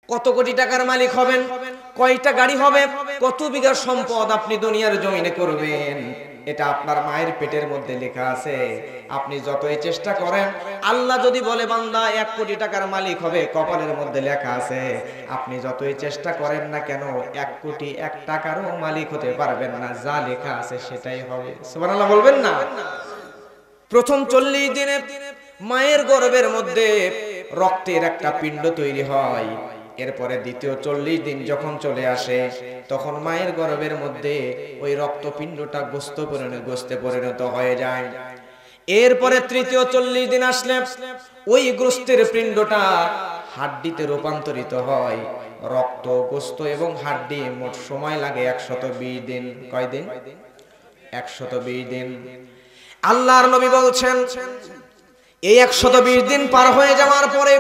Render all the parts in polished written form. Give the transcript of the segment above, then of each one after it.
কত কোটি টাকার মালিক হবেন, কয়টা গাড়ি হবে, কত বিঘা সম্পদ আপনি দুনিয়ার জমিনে করবেন, এটা আপনার মায়ের পেটের মধ্যে লেখা আছে। আপনি যতই চেষ্টা করেন, আল্লাহ যদি বলে বান্দা 1 কোটি টাকার মালিক হবে, কপালের মধ্যে লেখা আছে। আপনি যতই চেষ্টা করেন না কেন 1 কোটি 1 টাকারও মালিক হতে পারবেন না, যা লেখা আছে সেটাই হবে। সুবহানাল্লাহ বলবেন না? প্রথম 40 দিনে মায়ের গর্ভের মধ্যে রক্তের একটা পিণ্ড তৈরি হয়। এরপরে দ্বিতীয় 40 দিন যখন চলে আসে, তখন মায়ের গর্ভের মধ্যে ওই রক্তপিণ্ডটা গোস্তে পরিণত হয়ে যায়। এরপরে তৃতীয় 40 দিন আসলে ওই গোস্তের পিণ্ডটা হাড্ডিতে রূপান্তরিত হয়। রক্ত, গোস্ত এবং হাড্ডি মোট সময় লাগে 120 দিন। কয় দিন? 120 দিন। আল্লাহর নবী বলছেন, এই 120 দিন পার হয়ে যাওয়ার পরে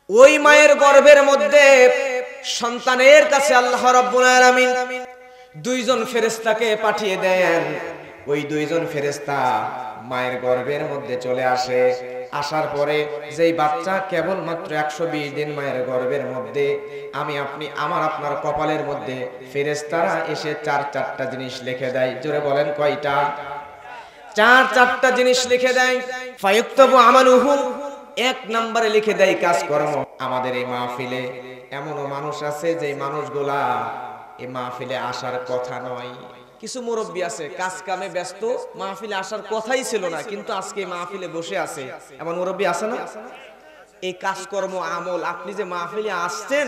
ওই মায়ের গর্ভের মধ্যে সন্তানের কাছে আল্লাহ রাব্বুল আলামিন 2 জন ফেরেশতাকে পাঠিয়ে দেন। ওই 2 জন ফেরেশতা মায়ের গর্ভের মধ্যে চলে আসে। আসার পরে যেই বাচ্চা কেবলমাত্র 120 দিন মায়ের গর্ভের মধ্যে, আপনার কপালের মধ্যে ফেরেশতারা এসে 4টা জিনিস লিখে দেয়। জোরে বলেন কয়টা? 4টা জিনিস লিখে দেয়। ফায়ুক্তাবু আমালুহু, 1 নম্বরে লিখে দেয় কাজকর্ম। আমাদের এই মাহফিলে এমনও মানুষ আছে যে মানুষগুলা এই মাহফিলে আসার কথা নয়। কিছু মুরব্বী আছে কাজ কামে ব্যস্ত, মাহফিলে আসার কথাই ছিল না, কিন্তু আজকে মাহফিলে বসে আছে। এমন মুরব্বী আছে না? এই কাজকর্ম আমল, আপনি যে মাহফিলে আসছেন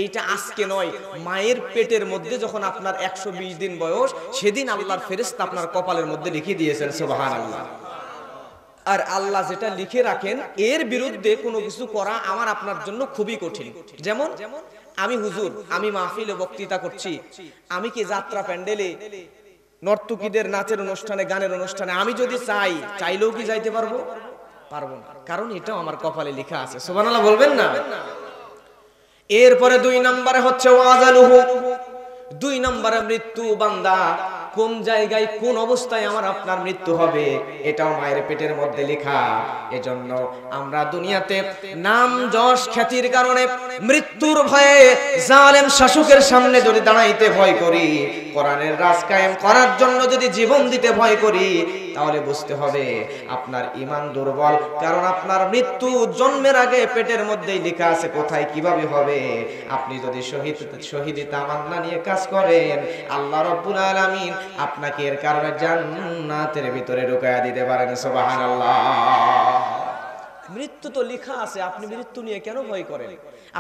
এইটা আজকে নয়, মায়ের পেটের মধ্যে যখন আপনার 120 দিন বয়স, সেদিন আল্লাহর ফেরেশতা আপনার কপালের মধ্যে লিখে দিয়েছেন। সুবহানাল্লাহ। আর আল্লাহ যেটা লিখে রাখেন এর বিরুদ্ধে কোনো কিছু করা আমার আপনার জন্য খুবই কঠিন। যেমন আমি হুজুর, আমি মাহফিলে বক্তৃতা করছি, আমি কি যাত্রা প্যান্ডেলে নর্তকীদের নাচের অনুষ্ঠানে, গানের অনুষ্ঠানে আমি যদি চাইলেও কি যাইতে পারবো? পারবো না, কারণ এটাও আমার কপালে লেখা আছে। সুবহানাল্লাহ বলবেন না? এরপরে 2 নম্বরে হচ্ছে ওয়াজালুহু, 2 নম্বরে মৃত্যু। বান্দা কোন জায়গায় কোন অবস্থায় আমার আপনার মৃত্যু হবে এটাও মায়ের পেটের মধ্যে লেখা। এজন্য আমরা দুনিয়াতে নাম যশ খ্যাতির কারণে মৃত্যুর ভয়ে জালেম শাসকের সামনে যদি দাঁড়াইতে ভয় করি, কোরআনের রাজ কায়েম করার জন্য যদি জীবন দিতে ভয় করি, তাহলে বুঝতে হবে আপনার ঈমান দুর্বল। কারণ আপনার মৃত্যু জন্মের আগে পেটের মধ্যেই লেখা আছে কোথায় কিভাবে হবে। আপনি যদি শহীদ তামান্না নিয়ে কাজ করেন, আল্লাহ রাব্বুল আলামিন আপনাকে এর কারণে জান্নাতের ভিতরে ঢুকায়া দিতে পারেন। সুবহানাল্লাহ। মৃত্যু তো লেখা আছে, আপনি মৃত্যু নিয়ে কেন ভয় করেন?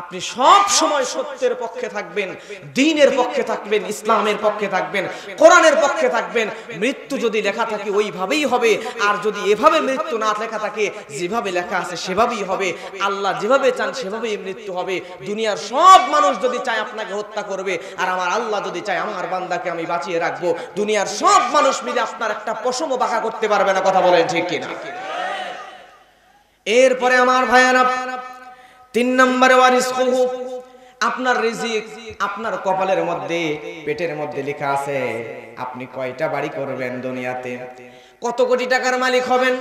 আপনি সব সময় সত্যের পক্ষে থাকবেন, দ্বীনের পক্ষে থাকবেন, ইসলামের পক্ষে থাকবেন, কোরআনের পক্ষে থাকবেন। মৃত্যু যদি লেখা থাকে ওইভাবেই হবে, আর যদি এভাবে মৃত্যু না লেখা থাকে, যেভাবে লেখা আছে সেভাবেই হবে। আল্লাহ যেভাবে চান সেভাবেই মৃত্যু হবে। দুনিয়ার সব মানুষ যদি চায় আপনাকে হত্যা করবে, আর আমার আল্লাহ যদি চায় আমার বান্দাকে আমি বাঁচিয়ে রাখবো, দুনিয়ার সব মানুষ মিলে আপনার একটা পশমও বাঁকা করতে পারবে না। কথা বলেন ঠিক কিনা? এরপরে আমার ভাইয়ারা 3 নম্বরে ওয়ারিসকুহু, আপনার রিজিক আপনার কপালের মধ্যে, পেটের মধ্যে লেখা আছে। আপনি কয়টা বাড়ি করবেন দুনিয়াতে, কত কোটি টাকার মালিক হবেন,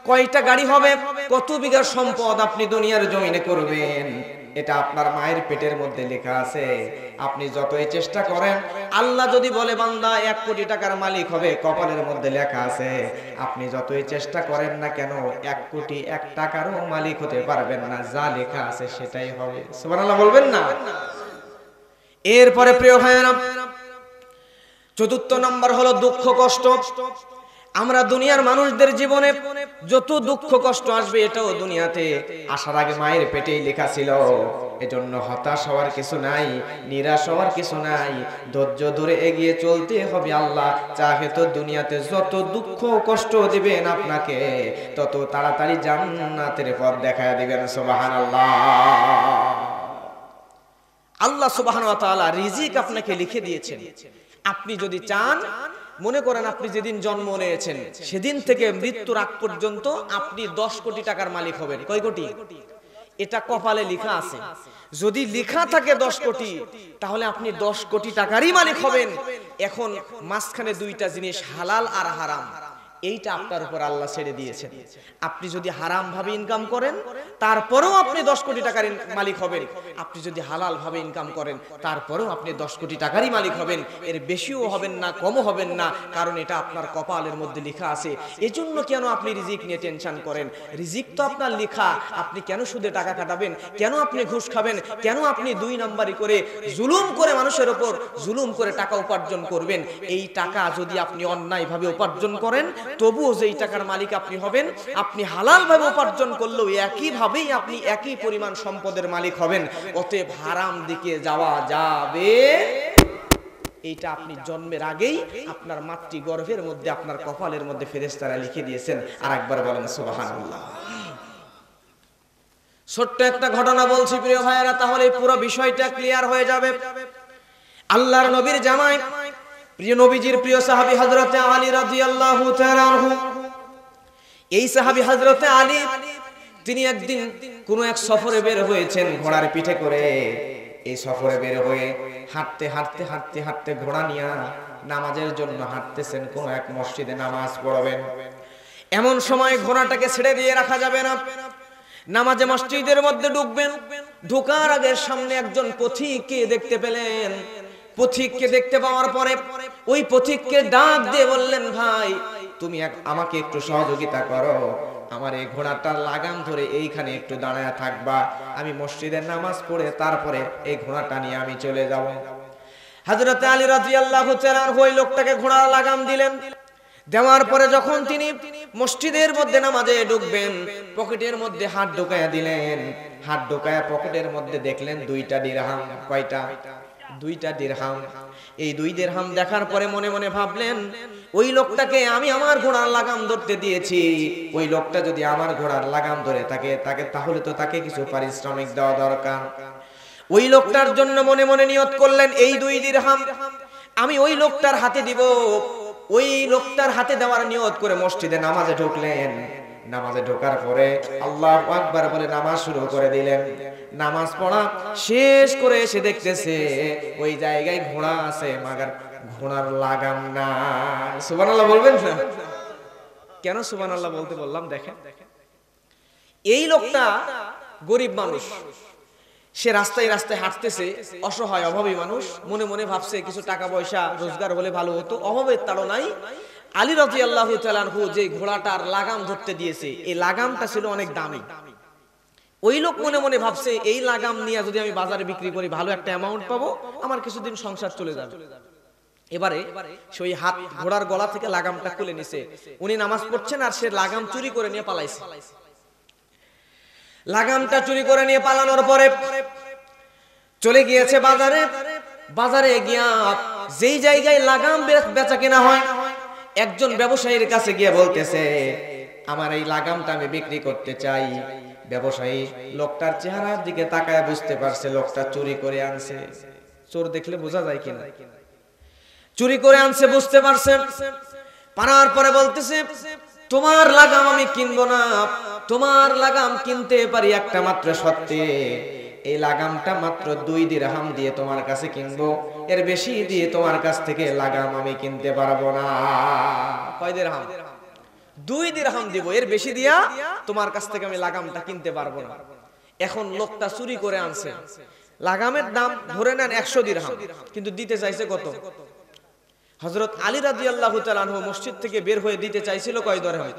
কয়টা গাড়ি হবে, কত বিঘা সম্পদ আপনি দুনিয়ার জমিনে করবেন, এটা আপনার মায়ের পেটের মধ্যে লেখা আছে। আপনি যতই চেষ্টা করেন, আল্লাহ যদি বলে বান্দা 1 কোটি টাকার মালিক হবে, কপালের মধ্যে লেখা আছে। আপনি যতই চেষ্টা করেন না কেন 1 কোটি 1 টাকারও মালিক হতে পারবেন না, যা লেখা আছে সেটাই হবে। সুবহানাল্লাহ বলবেন না? এরপরে প্রিয় ভাইয়েরা 4র্থ নম্বর হলো দুঃখ কষ্ট। আমরা দুনিয়ার মানুষদের জীবনে যত দুঃখ কষ্ট আসবে এটাও দুনিয়াতে আসার আগে মায়ের পেটেই লেখা ছিল। এজন্য হতাশ হওয়ার কিছু নাই, নিরাশ হওয়ার কিছু নাই, ধৈর্য ধরে এগিয়ে চলতে হবে। আল্লাহ চাহে তো দুনিয়াতে যত দুঃখ কষ্ট দিবেন আপনাকে, তত তাড়াতাড়ি জান্নাতের পথ দেখায় দিবেন। সুবহানাল্লাহ। আল্লাহ সুবহানাহু ওয়া তাআলা রিজিক আপনাকে লিখে দিয়েছেন। আপনি যদি চান, মনে করেন আপনি যেদিন জন্ম নিয়েছেন সেদিন থেকে মৃত্যুর আগ পর্যন্ত আপনি 10 কোটি টাকার মালিক হবেন। কয় কোটি? এটা কপালে লেখা আছে। যদি লেখা থাকে 10 কোটি, তাহলে আপনি 10 কোটি টাকারই মালিক হবেন। এখন মাঝখানে 2টা জিনিস, হালাল আর হারাম। এইটা আপনার উপর আল্লাহ ছেড়ে দিয়েছেন। আপনি যদি হারাম ভাবে ইনকাম করেন তারপরেও আপনি 10 কোটি টাকার মালিক হবেন, আপনি যদি হালাল ভাবে ইনকাম করেন তারপরেও আপনি 10 কোটি টাকারই মালিক হবেন, এর বেশিও হবেন না কমও হবেন না, কারণ এটা আপনার কপালের মধ্যে লেখা আছে। এজন্য কেন আপনি রিজিক নিয়ে টেনশন করেন? রিজিক তো আপনার লেখা, আপনি কেন সুদে টাকা কাটাবেন, কেন আপনি ঘুষ খাবেন, কেন আপনি 2 নাম্বারি করে জুলুম করে মানুষের উপর জুলুম করে টাকা উপার্জন করবেন? এই টাকা যদি আপনি অন্যায়ভাবে উপার্জন করেন তবুও যেই টাকার মালিক আপনি হবেন, আপনি হালাল ভাবে উপার্জন করলেও একই ভাবেই আপনি একই পরিমাণ সম্পদের মালিক হবেন। অতএব হারাম দিকে যাওয়া যাবে এইটা আপনি জন্মের আগেই আপনার মাতৃ গর্ভের মধ্যে আপনার কপালের মধ্যে ফেরেশতারা লিখে দিয়েছেন। আরেকবার বলেন সুবহানাল্লাহ। ছোট্ট একটা ঘটনা বলছি প্রিয় ভাইয়েরা, তাহলে পুরো বিষয়টা ক্লিয়ার হয়ে যাবে। আল্লাহর নবীর জামাই প্রিয় নবীজির প্রিয় সাহাবী হযরতে আলী রাদিয়াল্লাহু তাআলা আনহু, এই সাহাবী হযরতে আলী তিনি একদিন কোন এক সফরে বের হয়েছেন ঘোড়ার পিঠে করে। এই সফরে বের হয়ে হাঁটতে হাঁটতে হাঁটতে হাঁটতে ঘোড়া নিয়ে নামাজের জন্য হাঁটতেছেন, কোন এক মসজিদে নামাজ পড়বেন। এমন সময় ঘোড়াটাকে ছেড়ে দিয়ে রাখা যাবে না, নামাজে মসজিদের মধ্যে ঢুকবেন। ঢোকার আগে সামনে একজন পথিককে দেখতে পেলেন। পথিককে দেখতে পাওয়ার পরে ওই পথিককে ডাক দিয়ে বললেন, ভাই তুমি আমাকে একটু সহযোগিতা করো, আমার এই ঘোড়াটার লাগাম ধরে এইখানে একটু দাঁড়ায় থাকবা, আমি মসজিদের নামাজ পড়ে তারপরে এই ঘোড়াটা নিয়ে আমি চলে যাব। হযরত আলী রাদিয়াল্লাহু তাআলা ওই লোকটাকে ঘোড়ার লাগাম দিলেন। দেওয়ার পরে যখন তিনি মসজিদের মধ্যে নামাজে ঢুকবেন, পকেটের মধ্যে হাত ঢোকায়া দিলেন। হাত ঢোকায়া পকেটের মধ্যে দেখলেন 2টা দিরহাম। কয়টা? 2টা দিরহাম। এই 2 দিরহাম দেখার পরে মনে মনে ভাবলেন, ওই লোকটাকে আমি আমার ঘোড়ার লাগাম ধরতে দিয়েছি, ওই লোকটা যদি আমার ঘোড়ার লাগাম ধরে তাকে তাহলে তো তাকে কিছু পারিশ্রমিক দেওয়া দরকার। ওই লোকটার জন্য মনে মনে নিয়ত করলেন, এই 2 দিরহাম আমি ওই লোকটার হাতে দিব। ওই লোকটার হাতে দেওয়ার নিয়ত করে মসজিদে নামাজে ঢুকলেন। নামাজে ঢোকার পরে আল্লাহু আকবার বলে নামাজ শুরু করে দিলেন। নামাজ পড়া শেষ করে এসে দেখতেছে ওই জায়গায় ঘোড়া আছে, মাগার ঘোড়ার লাগাম না। সুবহানাল্লাহ বলবেন না? কেন সুবহানাল্লাহ বলতে বললাম দেখেন, এই লোকটা গরিব মানুষ, সে রাস্তায় রাস্তায় হাঁটতেছে, অসহায় অভাবী মানুষ, মনে মনে ভাবছে কিছু টাকা পয়সা রোজগার হলে ভালো হতো। অভাবের তাড়নায় আলী রাদিয়াল্লাহু তাআলা আনহু যে ঘোড়াটার লাগাম ধরতে দিয়েছে, এই লাগামটা ছিল অনেক দামি। ওই লোক মনে মনে ভাবছে এই লাগাম নিয়ে যদি আমি বাজারে বিক্রি করি ভালো একটা অ্যামাউন্ট পাবো, আমার কিছুদিন সংসার চলে যাবে। এবারে সেই হাত ঘোড়ার গলা থেকে লাগামটা খুলে নিছে। উনি নামাজ পড়ছেন আর সে লাগাম চুরি করে নিয়ে পালাইছে। লাগামটা চুরি করে নিয়ে পালানোর পরে চলে গিয়েছে বাজারে। বাজারে গিয়া যেই জায়গায় লাগাম বেচা কেনা হয়, একজন ব্যবসায়ীর কাছে গিয়ে বলতেছে, আমার এই লাগামটা আমি বিক্রি করতে চাই। ব্যবসায়ী লোকটার চেহারার দিকে তাকায় বুঝতে পারছে লোকটা চুরি করে আনছে। চোর দেখলে বোঝা যায় কিনা, চুরি করে আনছে বুঝতে পারছে। পারার পরে বলতেছে, তোমার লাগাম আমি কিনবো না, তোমার লাগাম কিনতে পারি একটা মাত্র শর্তে, এই লাগামটা মাত্র 2 দিরহাম দিয়ে তোমার কাছে কিনবো, এর বেশি দিয়ে তোমার কাছ থেকে লাগাম আমি কিনতে পারবো না। কয় দিরহাম? 2 দিরহাম দিব, এর বেশি দিয়া তোমার কাছ থেকে আমি লাগামটা কিনতে পারবো না। এখন লোকটা চুরি করে আনছে, লাগামের দাম ধরে নেন 100 দিরহাম, কিন্তু দিতে চাইছে কত? হযরত আলী রাদিয়াল্লাহু তাআলা আনহু মসজিদ থেকে বের হয়ে দিতে চাইছিল কয় দিরহাম?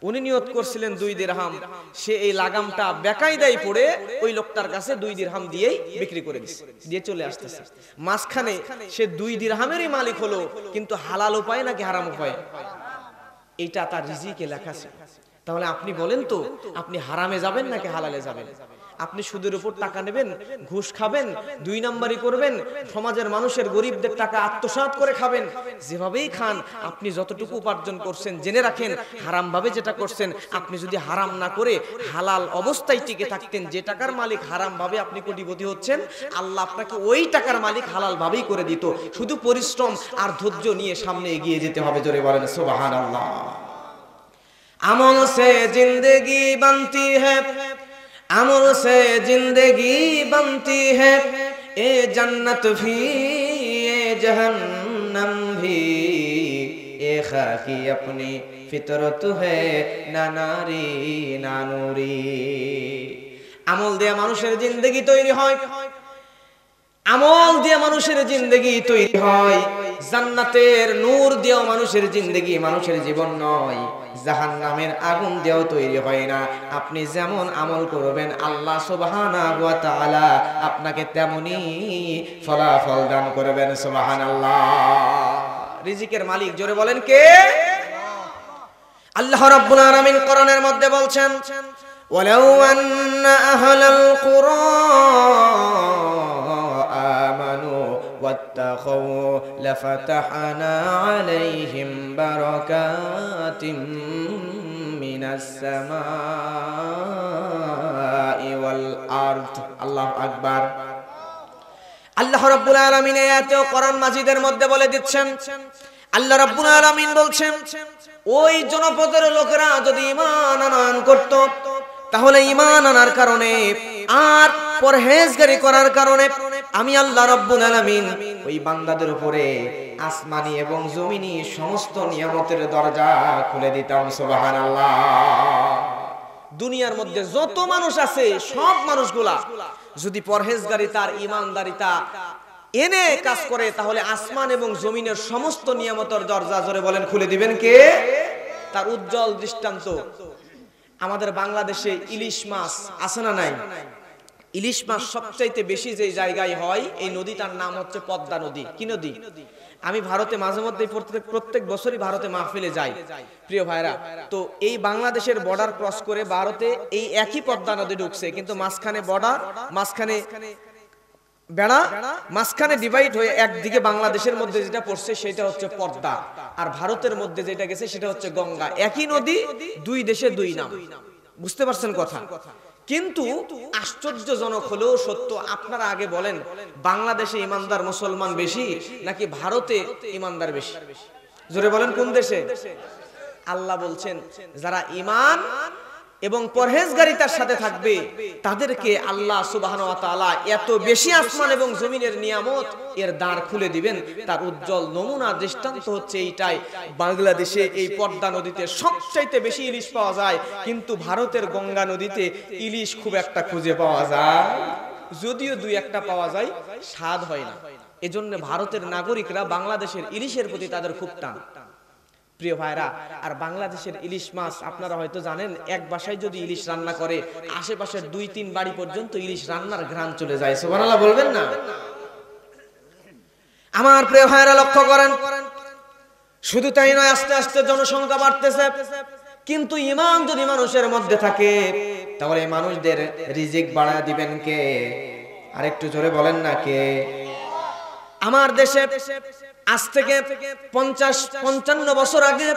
উনি নিয়ত করছিলেন 2 দিরহাম। সে এই লাগামটা বেকায়দায় পড়ে ওই লোকটার কাছে 2 দিরহাম দিয়েই বিক্রি করে দিয়েছে, দিয়ে চলে আসতেছে। মাঝখানে সে 2 দিরহামেরই মালিক হলো, কিন্তু হালাল উপায়ে নাকি হারাম উপায়ে? এটা তার রিজিকে লেখা আছে। তাহলে আপনি বলেন তো, আপনি হারামে যাবেন নাকি হালালে যাবেন? আপনি সুদের উপর টাকা নেবেন, ঘুষ খাবেন, 2 নাম্বারি করবেন, সমাজের মানুষের গরিবদের টাকা আত্মসাৎ করে খাবেন, যেভাবেই খান, আপনি যতটুকু উপার্জন করছেন জেনে রাখেন হারাম ভাবে যেটা করছেন। আপনি যদি হারাম না করে হালাল অবস্থায় টিকে থাকতেন, যে টাকার মালিক হারাম ভাবে আপনি কোটিপতি হচ্ছেন, আল্লাহ আপনাকে ওই টাকার মালিক হালাল ভাবেই করে দিত। শুধু পরিশ্রম আর ধৈর্য নিয়ে সামনে এগিয়ে যেতে হবে। জোরে বলেন সুবহানাল্লাহ। আমল সে জিंदगी बनती है, अमल से जिंदगी बनती है, ए जन्नत भी ए जहन्नम भी, ए देखा कि अपनी फितरत है ना नारी ना नूरी। আমল দিয়ে মানুষের জিন্দেগি তৈরি হয়, আমল দিয়ে মানুষের জিন্দেগি তৈরি হয়। জান্নাতের নূর দিয়েও মানুষের জিন্দেগি, মানুষের জীবন নয়, জাহান্নামের আগুন দিয়েও তৈরি হয় না। আপনি যেমন আমল করবেন আল্লাহ সুবহানাহু ওয়া তাআলা আপনাকে তেমনি ফলাফল দান করবেন। সুবহানাল্লাহ। রিজিকের মালিক জোরে বলেন কে? আল্লাহ রাব্বুল আলামিন কোরআনের মধ্যে বলছেন, ওয়ালাউ আন্না আহলাল কুরা আমানু ওয়াত্তাকাউ লাফাতাহনা আলাইহিম বারাকাতিম মিনাস সামাই ওয়াল আরদ। আল্লাহু আকবার। আল্লাহ রাব্বুল আলামিন এই আয়াতে কোরআন মাজিদের মধ্যে বলে দিচ্ছেন, আল্লাহ রাব্বুল আলামিন বলছেন, ওই জনপদের লোকেরা যদি ঈমান আনয়ন করত, তাহলে ঈমান আনার কারণে আর পরহেজগারি করার কারণে আমি আল্লাহ রাব্বুল আলামিন ওই বান্দাদের উপরে আসমানি এবং জমিনি সমস্ত নিয়ামতের দরজা খুলে দিতাম। সুবহানাল্লাহ। দুনিয়ার মধ্যে যত মানুষ আছে সব মানুষগুলা যদি পরহেজগারিতা আর ঈমানদারিতা এনে কাজ করে, তাহলে আসমান এবং জমিনের সমস্ত নিয়ামতের দরজা জোরে বলেন খুলে দিবেন কে? তার উজ্জ্বল দৃষ্টান্ত আমাদের বাংলাদেশে ইলিশ মাছ আছে না নাই? ইলিশ মাছ সবচাইতে বেশি যে জায়গায় হয় এই নদীটার নাম হচ্ছে পদ্মা নদী। কি নদী? আমি ভারতে মাঝে মধ্যে প্রত্যেক বছরই ভারতে মাহফিলে যাই প্রিয় ভাইরা। তো এই বাংলাদেশের বর্ডার ক্রস করে ভারতে এই একই পদ্মা নদী ঢুকছে, কিন্তু মাঝখানে বর্ডার, মাঝখানে বেড়া, মাঝখানে ডিভাইড হয়ে একদিকে বাংলাদেশের মধ্যে যেটা পড়ছে সেটা হচ্ছে পদ্মা, আর ভারতের মধ্যে যেটা গেছে সেটা হচ্ছে গঙ্গা। একই নদী, দুই দেশে দুই নাম। বুঝতে পারছেন কথা? কিন্তু আশ্চর্যজনক হলেও সত্য, আপনারা আগে বলেন বাংলাদেশে ইমানদার মুসলমান বেশি নাকি ভারতে ইমানদার বেশি? জোরে বলেন কোন দেশে? আল্লাহ বলছেন যারা ঈমান এবং পরহেজগারিতার সাথে থাকবে তাদেরকে আল্লাহ সুবহানাহু ওয়া তাআলা এত বেশি আসমান এবং জমিনের নিয়ামত এর দ্বার খুলে দিবেন। তার উজ্জ্বল নমুনা দৃষ্টান্ত হচ্ছে এইটাই। বাংলাদেশে এই পদ্মা নদীতে সবচাইতে বেশি ইলিশ পাওয়া যায়, কিন্তু ভারতের গঙ্গা নদীতে ইলিশ খুব একটা খুঁজে পাওয়া যায়, যদিও দুই একটা পাওয়া যায়, স্বাদ হয় না। এজন্য ভারতের নাগরিকরা বাংলাদেশের ইলিশের প্রতি তাদের খুব টান প্রিয় ভাইরা। আর বাংলাদেশের ইলিশ মাছ আপনারা হয়তো জানেন, এক বাসায় যদি ইলিশ রান্না করে আশেপাশের 2-3 বাড়ি পর্যন্ত ইলিশ রান্নার ঘ্রাণ চলে যায়। সুবহানাল্লাহ বলবেন না? আমার প্রিয় ভাইরা লক্ষ্য করেন, শুধু তাই নয়, আস্তে আস্তে জনসংখ্যা বাড়তেছে, কিন্তু ঈমান যদি মানুষের মধ্যে থাকে তাহলে মানুষদের রিজিক বাড়ায় দিবেন কে? আরেকটু জোরে বলেন না কে? আমার দেশে আজ থেকে 50-55 বছর আগে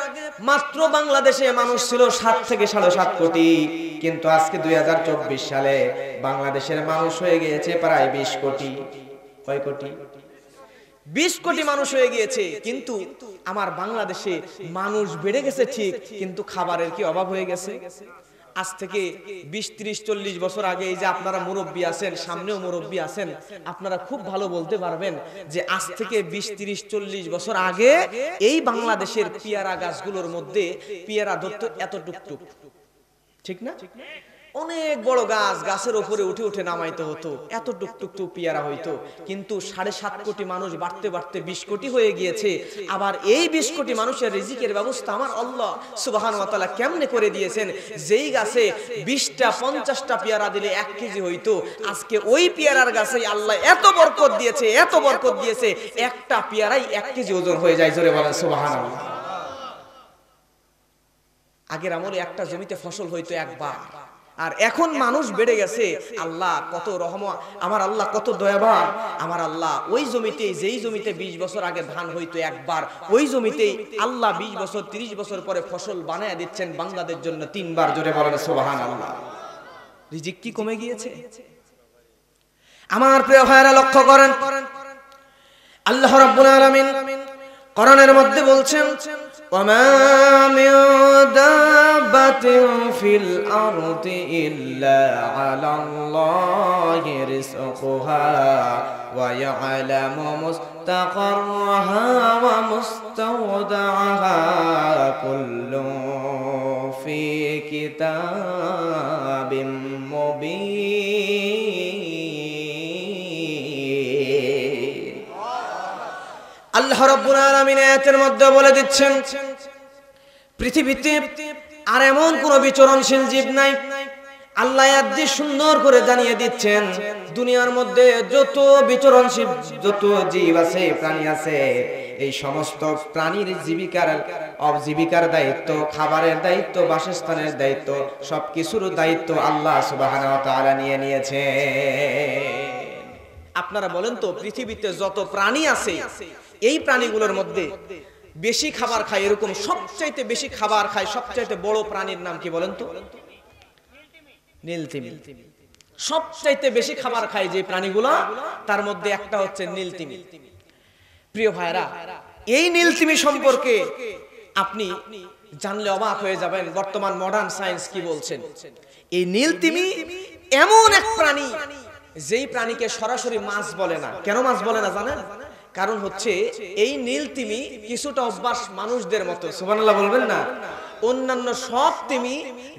মাত্র বাংলাদেশে মানুষ ছিল 7 থেকে 7.5 কোটি, কিন্তু আজকে 2024 সালে বাংলাদেশের মানুষ হয়ে গিয়েছে প্রায় 20 কোটি। কয় কোটি? 20 কোটি মানুষ হয়ে গিয়েছে। কিন্তু আমার বাংলাদেশে মানুষ বেড়ে গেছে ঠিক, কিন্তু খাবারের কি অভাব হয়ে গেছে? আজ থেকে 20-30-40 বছর আগে, এই যে আপনারা মুরব্বী আছেন, সামনেও মুরব্বী আছেন, আপনারা খুব ভালো বলতে পারবেন যে আজ থেকে 20-30-40 বছর আগে এই বাংলাদেশের পেয়ারা গাছগুলোর মধ্যে পেয়ারা ধরতো এত টুকটুক, ঠিক না? অনেক বড় গাছ, গাছের উপরে উঠে উঠে নামাইতে হতো, এত টুকটুক পেয়ারা হইতো। কিন্তু 7.5 কোটি মানুষ বাড়তে বাড়তে 20 কোটি হয়ে গিয়েছে। আবার এই 20 কোটি মানুষের রিজিকের ব্যবস্থা আমার আল্লাহ সুবহানাহু ওয়া তাআলা কেমনে করে দিয়েছেন। যেই গাছে 20টা 50টা পেয়ারা দিলে 1 কেজি হইতো, আজকে ওই পেয়ারার গাছে আল্লাহ এত বরকত দিয়েছে, এত বরকত দিয়েছে, একটা পেয়ারাই 1 কেজি ওজন হয়ে যায়। জোরে বলেন সুবহানাল্লাহ। আগের আমলে একটা জমিতে ফসল হইতো একবার, আর এখন মানুষ বেড়ে গেছে। আল্লাহ কত রহমত, আমার আল্লাহ কত দয়াবান। আমার আল্লাহ ওই জমিতে, যেই জমিতে 20 বছর আগে ধান হইতো একবার, ওই জমিতেই আল্লাহ 20 বছর 30 বছর পরে ফসল বানায় দিচ্ছেন বাংলাদেশের জন্য 3 বার। জোরে বলেন সুবহানাল্লাহ। রিজিক কি কমে গিয়েছে? আমার প্রিয় ভাইরা লক্ষ্য করেন, আল্লাহ রাব্বুল আলামিন কোরআনের মধ্যে বলছেন وما من دابة في الأرض إلا على الله رزقها ويعلم مستقرها ومستودعها كل في كتاب مبين আল্লাহ রাব্বুল আলামিন আয়াতের মধ্যে বলে দিচ্ছেন পৃথিবীতে আর এমন কোন বিচরণশীল জীব নাই। আল্লাহ আয়াত দিয়ে সুন্দর করে জানিয়ে দিচ্ছেন দুনিয়ার মধ্যে যত বিচরণশীল যত জীব আছে প্রাণী আছে এই সমস্ত প্রাণীর জীবিকার দায়িত্ব, খাবারের দায়িত্ব, বাসস্থানের দায়িত্ব, সবকিছুর দায়িত্ব আল্লাহ সুবহানাহু ওয়া তাআলা নিয়ে নিয়েছে। আপনারা বলেন তো পৃথিবীতে যত প্রাণী আছে এই প্রাণীগুলোর মধ্যে বেশি খাবার খায়, এরকম সবচাইতে বেশি খাবার খায় সবচাইতে বড় প্রাণীর নাম কি বলেন তো? নীলতিমি। সবচাইতে বেশি খাবার খায় যে প্রাণীগুলো তার মধ্যে একটা হচ্ছে নীলতিমি। প্রিয় ভাইরা, এই নীলতিমি সম্পর্কে আপনি জানলে অবাক হয়ে যাবেন বর্তমান মডার্ন সায়েন্স কি বলছেন। এই নীলতিমি এমন এক প্রাণী যেই প্রাণীকে সরাসরি মাছ বলে না। কেন মাছ বলে না জানেন? কারণ হচ্ছে এই নীলতিমি কিছুটা অভ্যাস মানুষদের মতো, সুবহানাল্লাহ বলবেন না। অন্যান্য সব তিমি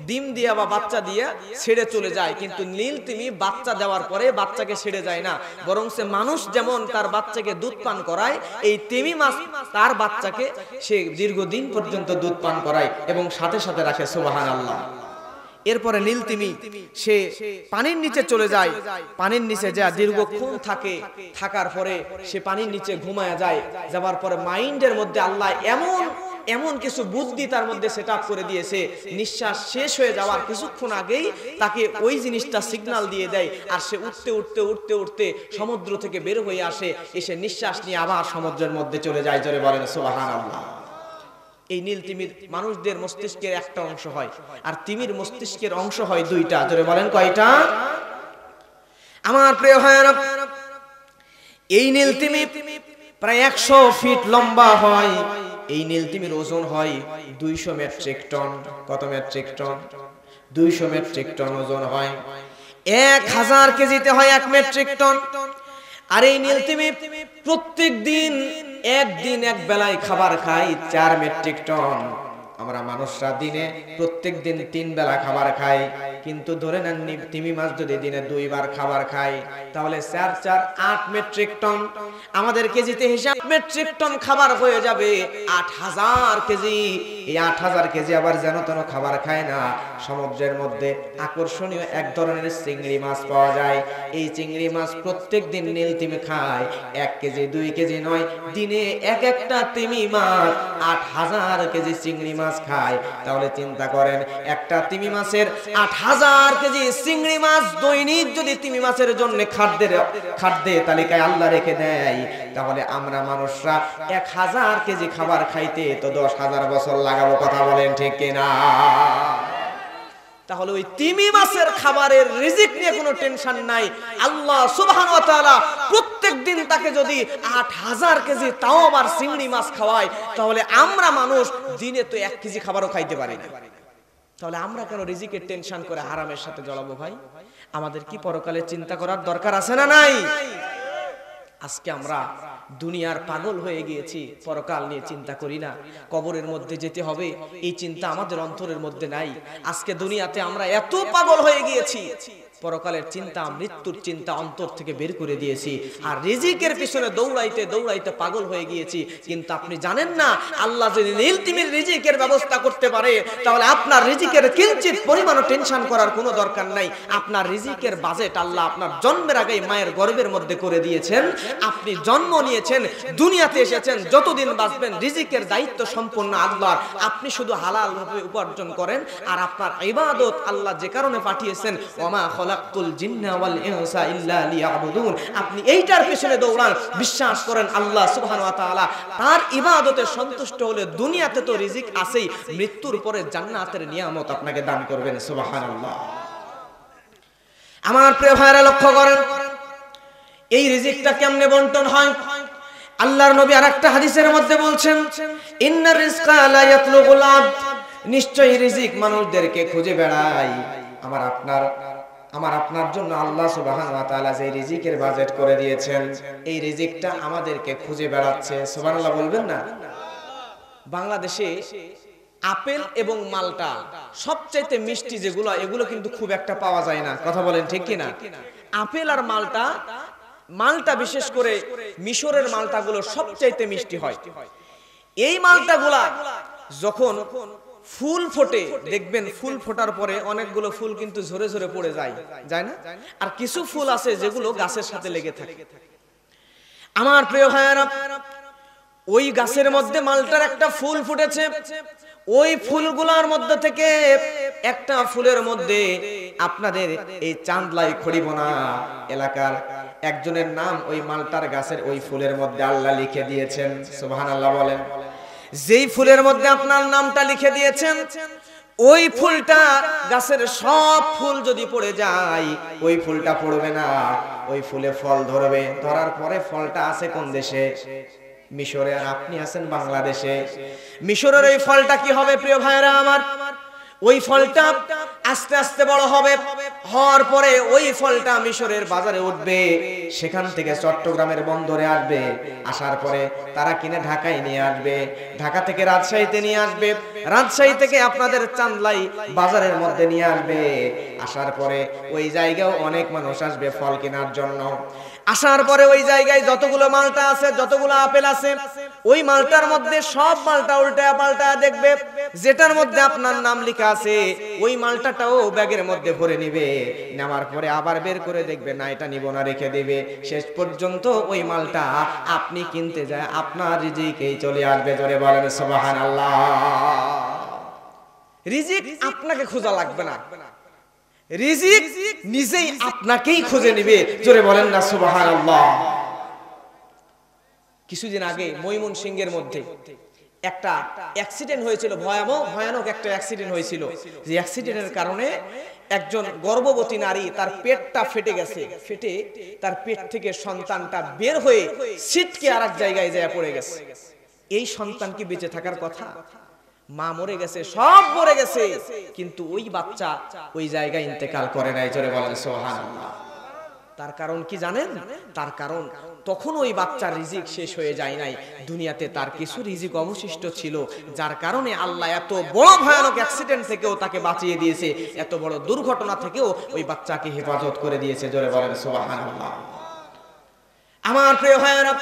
ডিম দিয়া বা বাচ্চা দিয়া ছেড়ে চলে যায়, কিন্তু নীলতিমি বাচ্চা দেওয়ার পরে বাচ্চাকে ছেড়ে যায় না, বরং সে মানুষ যেমন তার বাচ্চাকে দুধ পান করায়, এই তিমি মাছ তার বাচ্চাকে সে দীর্ঘদিন পর্যন্ত দুধ পান করায় এবং সাথে সাথে রাখে। সুবহানাল্লাহ। এরপরে নীলতিমি সে পানির নিচে চলে যায়, পানির নিচে যা দীর্ঘক্ষণ থাকার পরে সে পানির নিচে ঘুমায় যায়। যাবার পরে মাইন্ডের মধ্যে আল্লাহ এমন কিছু বুদ্ধি তার মধ্যে সেটআপ করে দিয়েছে, নিঃশ্বাস শেষ হয়ে যাওয়ার কিছুক্ষণ আগেই তাকে ওই জিনিসটা সিগন্যাল দিয়ে দেয়, আর সে উঠতে সমুদ্র থেকে বের হয়ে আসে, এসে নিঃশ্বাস নিয়ে আবার সমুদ্রের মধ্যে চলে যায়। জোরে বলেন সুবহানাল্লাহ। এই নীলতিমির মানুষদের মস্তিষ্কের একটা অংশ হয়, আর তিমির মস্তিষ্কের অংশ হয় দুইটা। জোরে বলেন কয়টা? আমার প্রিয় ভাইরা, এই নীলতিমি প্রায় 100 ফিট লম্বা হয়। এই নীলতিমির ওজন হয় 200 মেট্রিক টন। কত মেট্রিক টন? 200 মেট্রিক টন ওজন হয়। 1000 কেজিতে হয় 1 মেট্রিক টন। আর এই নীলতিমি প্রত্যেক দিন এক বেলায় খাবার খায় 4 মেট্রিক টন। আমরা মানুষরা দিনে প্রত্যেক দিন 3 বেলা খাবার খাই, কিন্তু ধরে নেন তিমি মাছ যদি দিনে 2 বার খাবার খায় তাহলে 4 4 8 মেট্রিক টন। আমাদের কেজিতে হিসাব মেট্রিক টন খাবার হয়ে যাবে 8000 কেজি। এই 8000 কেজি আবার যেন তেন খাবার খায় না। সমুদ্রের মধ্যে আকর্ষণীয় এক ধরনের চিংড়ি মাছ পাওয়া যায়। এই চিংড়ি মাছ প্রত্যেক দিন নীলতিমি খায়। 1 কেজি 2 কেজি নয়, দিনে একটা তিমি মাছ 8000 কেজি চিংড়ি মাছ খায়। তাহলে চিন্তা করেন, একটা তিমি মাছের 8000 কেজি চিংড়ি মাছ দৈনিক যদি তিমি মাছের জন্য খাদ্যের তালিকায় আল্লাহ রেখে দেয়, তাহলে আমরা মানুষরা 1000 কেজি খাবার খাইতে তো 10,000 বছর লাগাবো। কথা বলেন ঠিক কিনা? তাহলে ওই তিমি মাছের খাবারের রিজিক নিয়ে কোনো টেনশন নাই। আল্লাহ সুবহানাহু ওয়া তাআলা প্রত্যেকদিন তাকে যদি 8000 কেজি তাও আবার চিংড়ি মাছ খাওয়ায়, তাহলে আমরা মানুষ দিনে তো 1 কেজি খাবারও খাইতে পারি না। তাহলে আমরা কেন রিজিকের টেনশন করে হারামের সাথে জড়াবো? ভাই, আমাদের কি পরকালে চিন্তা করার দরকার আছে না নাই? আজকে আমরা দুনিয়ার পাগল হয়ে গিয়েছি, পরকাল নিয়ে চিন্তা করি না। কবরের মধ্যে যেতে হবে এই চিন্তা আমাদের অন্তরের মধ্যে নাই। আজকে দুনিয়াতে আমরা এত পাগল হয়ে গিয়েছি, পরকালের চিন্তা, মৃত্যুর চিন্তা অন্তর থেকে বের করে দিয়েছি, আর রিজিকের পিছনে দৌড়াইতে পাগল হয়ে গিয়েছি। কিন্তু আপনি জানেন না, আল্লাহ যদি নীলতিমির রিজিকের ব্যবস্থা করতে পারে, তাহলে আপনার রিজিকের কিঞ্চিত পরিমাণও টেনশন করার কোনো দরকার নাই। আপনার রিজিকের বাজেট আল্লাহ আপনার জন্মের আগেই মায়ের গর্ভের মধ্যে করে দিয়েছেন। আপনি জন্ম নিয়েছেন, দুনিয়াতে এসেছেন, যতদিন বাঁচবেন রিজিকের দায়িত্ব সম্পূর্ণ আল্লাহর। আপনি শুধু হালাল ভাবে উপার্জন করেন, আর আপনার ইবাদত আল্লাহ যে কারণে পাঠিয়েছেন, ওমা খলাকতুল জিন্না ওয়াল ইনসা ইল্লা লিয়াবুদুন, আপনি এইটার পিছনে দৌড়ান। বিশ্বাস করেন আল্লাহ সুবহানাহু ওয়া তাআলা তার ইবাদতে সন্তুষ্ট হলে দুনিয়াতে তো রিজিক আছেই, মৃত্যুর পরে জান্নাতের নিয়ামত আপনাকে দান করবেন। সুবহানাল্লাহ। আমার প্রিয় ভাইরা, লক্ষ্য করেন এই রিজিকটা কেমনে বন্টন হয়। আল্লাহর নবী আরেকটা হাদিসের মধ্যে বলছেন, ইন্নার রিজকা লা ইয়াতলুবুল আবদ, নিশ্চয়ই রিজিক মানুষদেরকে খুঁজে বেড়ায়। আমার আপনার জন্য আল্লাহ সুবহানাহু ওয়া তাআলা যে রিজিকের বাজেট করে দিয়েছেন, এই রিজিকটা আমাদেরকে খুঁজে বেড়াচ্ছে। সুবহানাল্লাহ বলবেন না? বাংলাদেশে আপেল এবং মালটা সবচাইতে মিষ্টি যেগুলো, এগুলো কিন্তু খুব একটা পাওয়া যায় না। কথা বলেন ঠিক কিনা? আপেল আর মালটা বিশেষ করে মিশরের মালটাগুলো সবচাইতে মিষ্টি হয়। এই মালটাগুলা যখন ফুল ফোটে, দেখবেন ফুল ফোটার পরে অনেকগুলো ফুল কিন্তু ঝরে ঝরে পড়ে যায় না? আর কিছু ফুল আছে যেগুলো গাছের সাথে লেগে থাকে। আমার প্রিয় ভাইয়েরা, ওই গাছের মধ্যে মালটার একটা ফুল ফুটেছে, ওই ফুলগুলোর মধ্যে থেকে একটা ফুলের মধ্যে আপনাদের এই চাঁদলাই খড়িবোনা এলাকার একজনের নাম ওই মালটার গাছের ওই ফুলের মধ্যে আল্লাহ লিখে দিয়েছেন। সুবহানাল্লাহ বলেন। যেই ফুলের মধ্যে আপনার নামটা লিখে দিয়েছেন, ওই ফুলটা গাছের সব ফুল যদি পড়ে যায়, ওই ফুলটা পড়বে না, ওই ফুলে ফল ধরবে। ধরার পরে ফলটা আছে কোন দেশে? মিশরে। আর আপনি আছেন বাংলাদেশে। মিশরের ওই ফলটা কি হবে প্রিয় ভাইরা আমার? ওই ফলটা আস্তে আস্তে বড় হবে, হওয়ার পরে ওই ফলটা মিশরের বাজারে উঠবে, সেখান থেকে চট্টগ্রামের বন্দরে আসবে, আসার পরে তারা কিনে ঢাকায় নিয়ে আসবে, ঢাকা থেকে রাজশাহীতে নিয়ে আসবে, রাজশাহী থেকে আপনাদের চাঁদলাই বাজারের মধ্যে নিয়ে আসবে। আসার পরে ওই জায়গায় অনেক মানুষ আসবে ফল কেনার জন্য। আসার পরে ওই জায়গায় যতগুলো মালটা আছে, যতগুলো আপেল আছে, ওই মালটার মধ্যে সব মালটা উল্টায়া পাল্টায়া দেখবে, যেটার মধ্যে আপনার নাম লেখা আছে ওই মালটাটাও ব্যাগের মধ্যে ভরে নেবে। নেওয়ার পরে আবার বের করে দেখবে, না এটা নিব না, রেখে দেবে। শেষ পর্যন্ত ওই মালটা আপনি কিনতে যায় আপনার রিজিকেই চলে আসবে। জোরে বলেন সুবহানাল্লাহ। রিজিক আপনাকে খোঁজা লাগবে না, রিজিক নিজেই আপনাকেই খুঁজে নেবে। জোরে বলেন না সুবহানাল্লাহ। কিছুদিন আগে ময়মনসিংহের মধ্যে একটা অ্যাক্সিডেন্ট হয়েছিল, ভয়ানক একটা অ্যাক্সিডেন্ট হয়েছিল। যে অ্যাক্সিডেন্টের কারণে একজন গর্ভবতী নারী, তার পেটটা ফেটে গেছে, ফেটে তার পেট থেকে সন্তানটা বের হয়ে ছিটকে আরেক জায়গায় যায় পড়ে গেছে। এই সন্তান কি বেঁচে থাকার কথা? মা মরে গেছে, সব মরে গেছে, কিন্তু ওই বাচ্চা ওই জায়গায় ইন্তেকাল করে নাই। জোরে বলেন সুবহানাল্লাহ। তার কারণ কি জানেন? তার কারণ তখন ওই বাচ্চার রিজিক শেষ হয়ে যায় নাই, দুনিয়াতে তার কিছু রিজিক অবশিষ্ট ছিল, যার কারণে আল্লাহ এত বড় ভয়ানক অ্যাক্সিডেন্ট থেকেও তাকে বাঁচিয়ে দিয়েছে, এত বড় দুর্ঘটনা থেকেও ওই বাচ্চাকে হেফাজত করে দিয়েছে। জোরে বলেন সুবহানাল্লাহ। আমার প্রিয় ভাইয়েরা,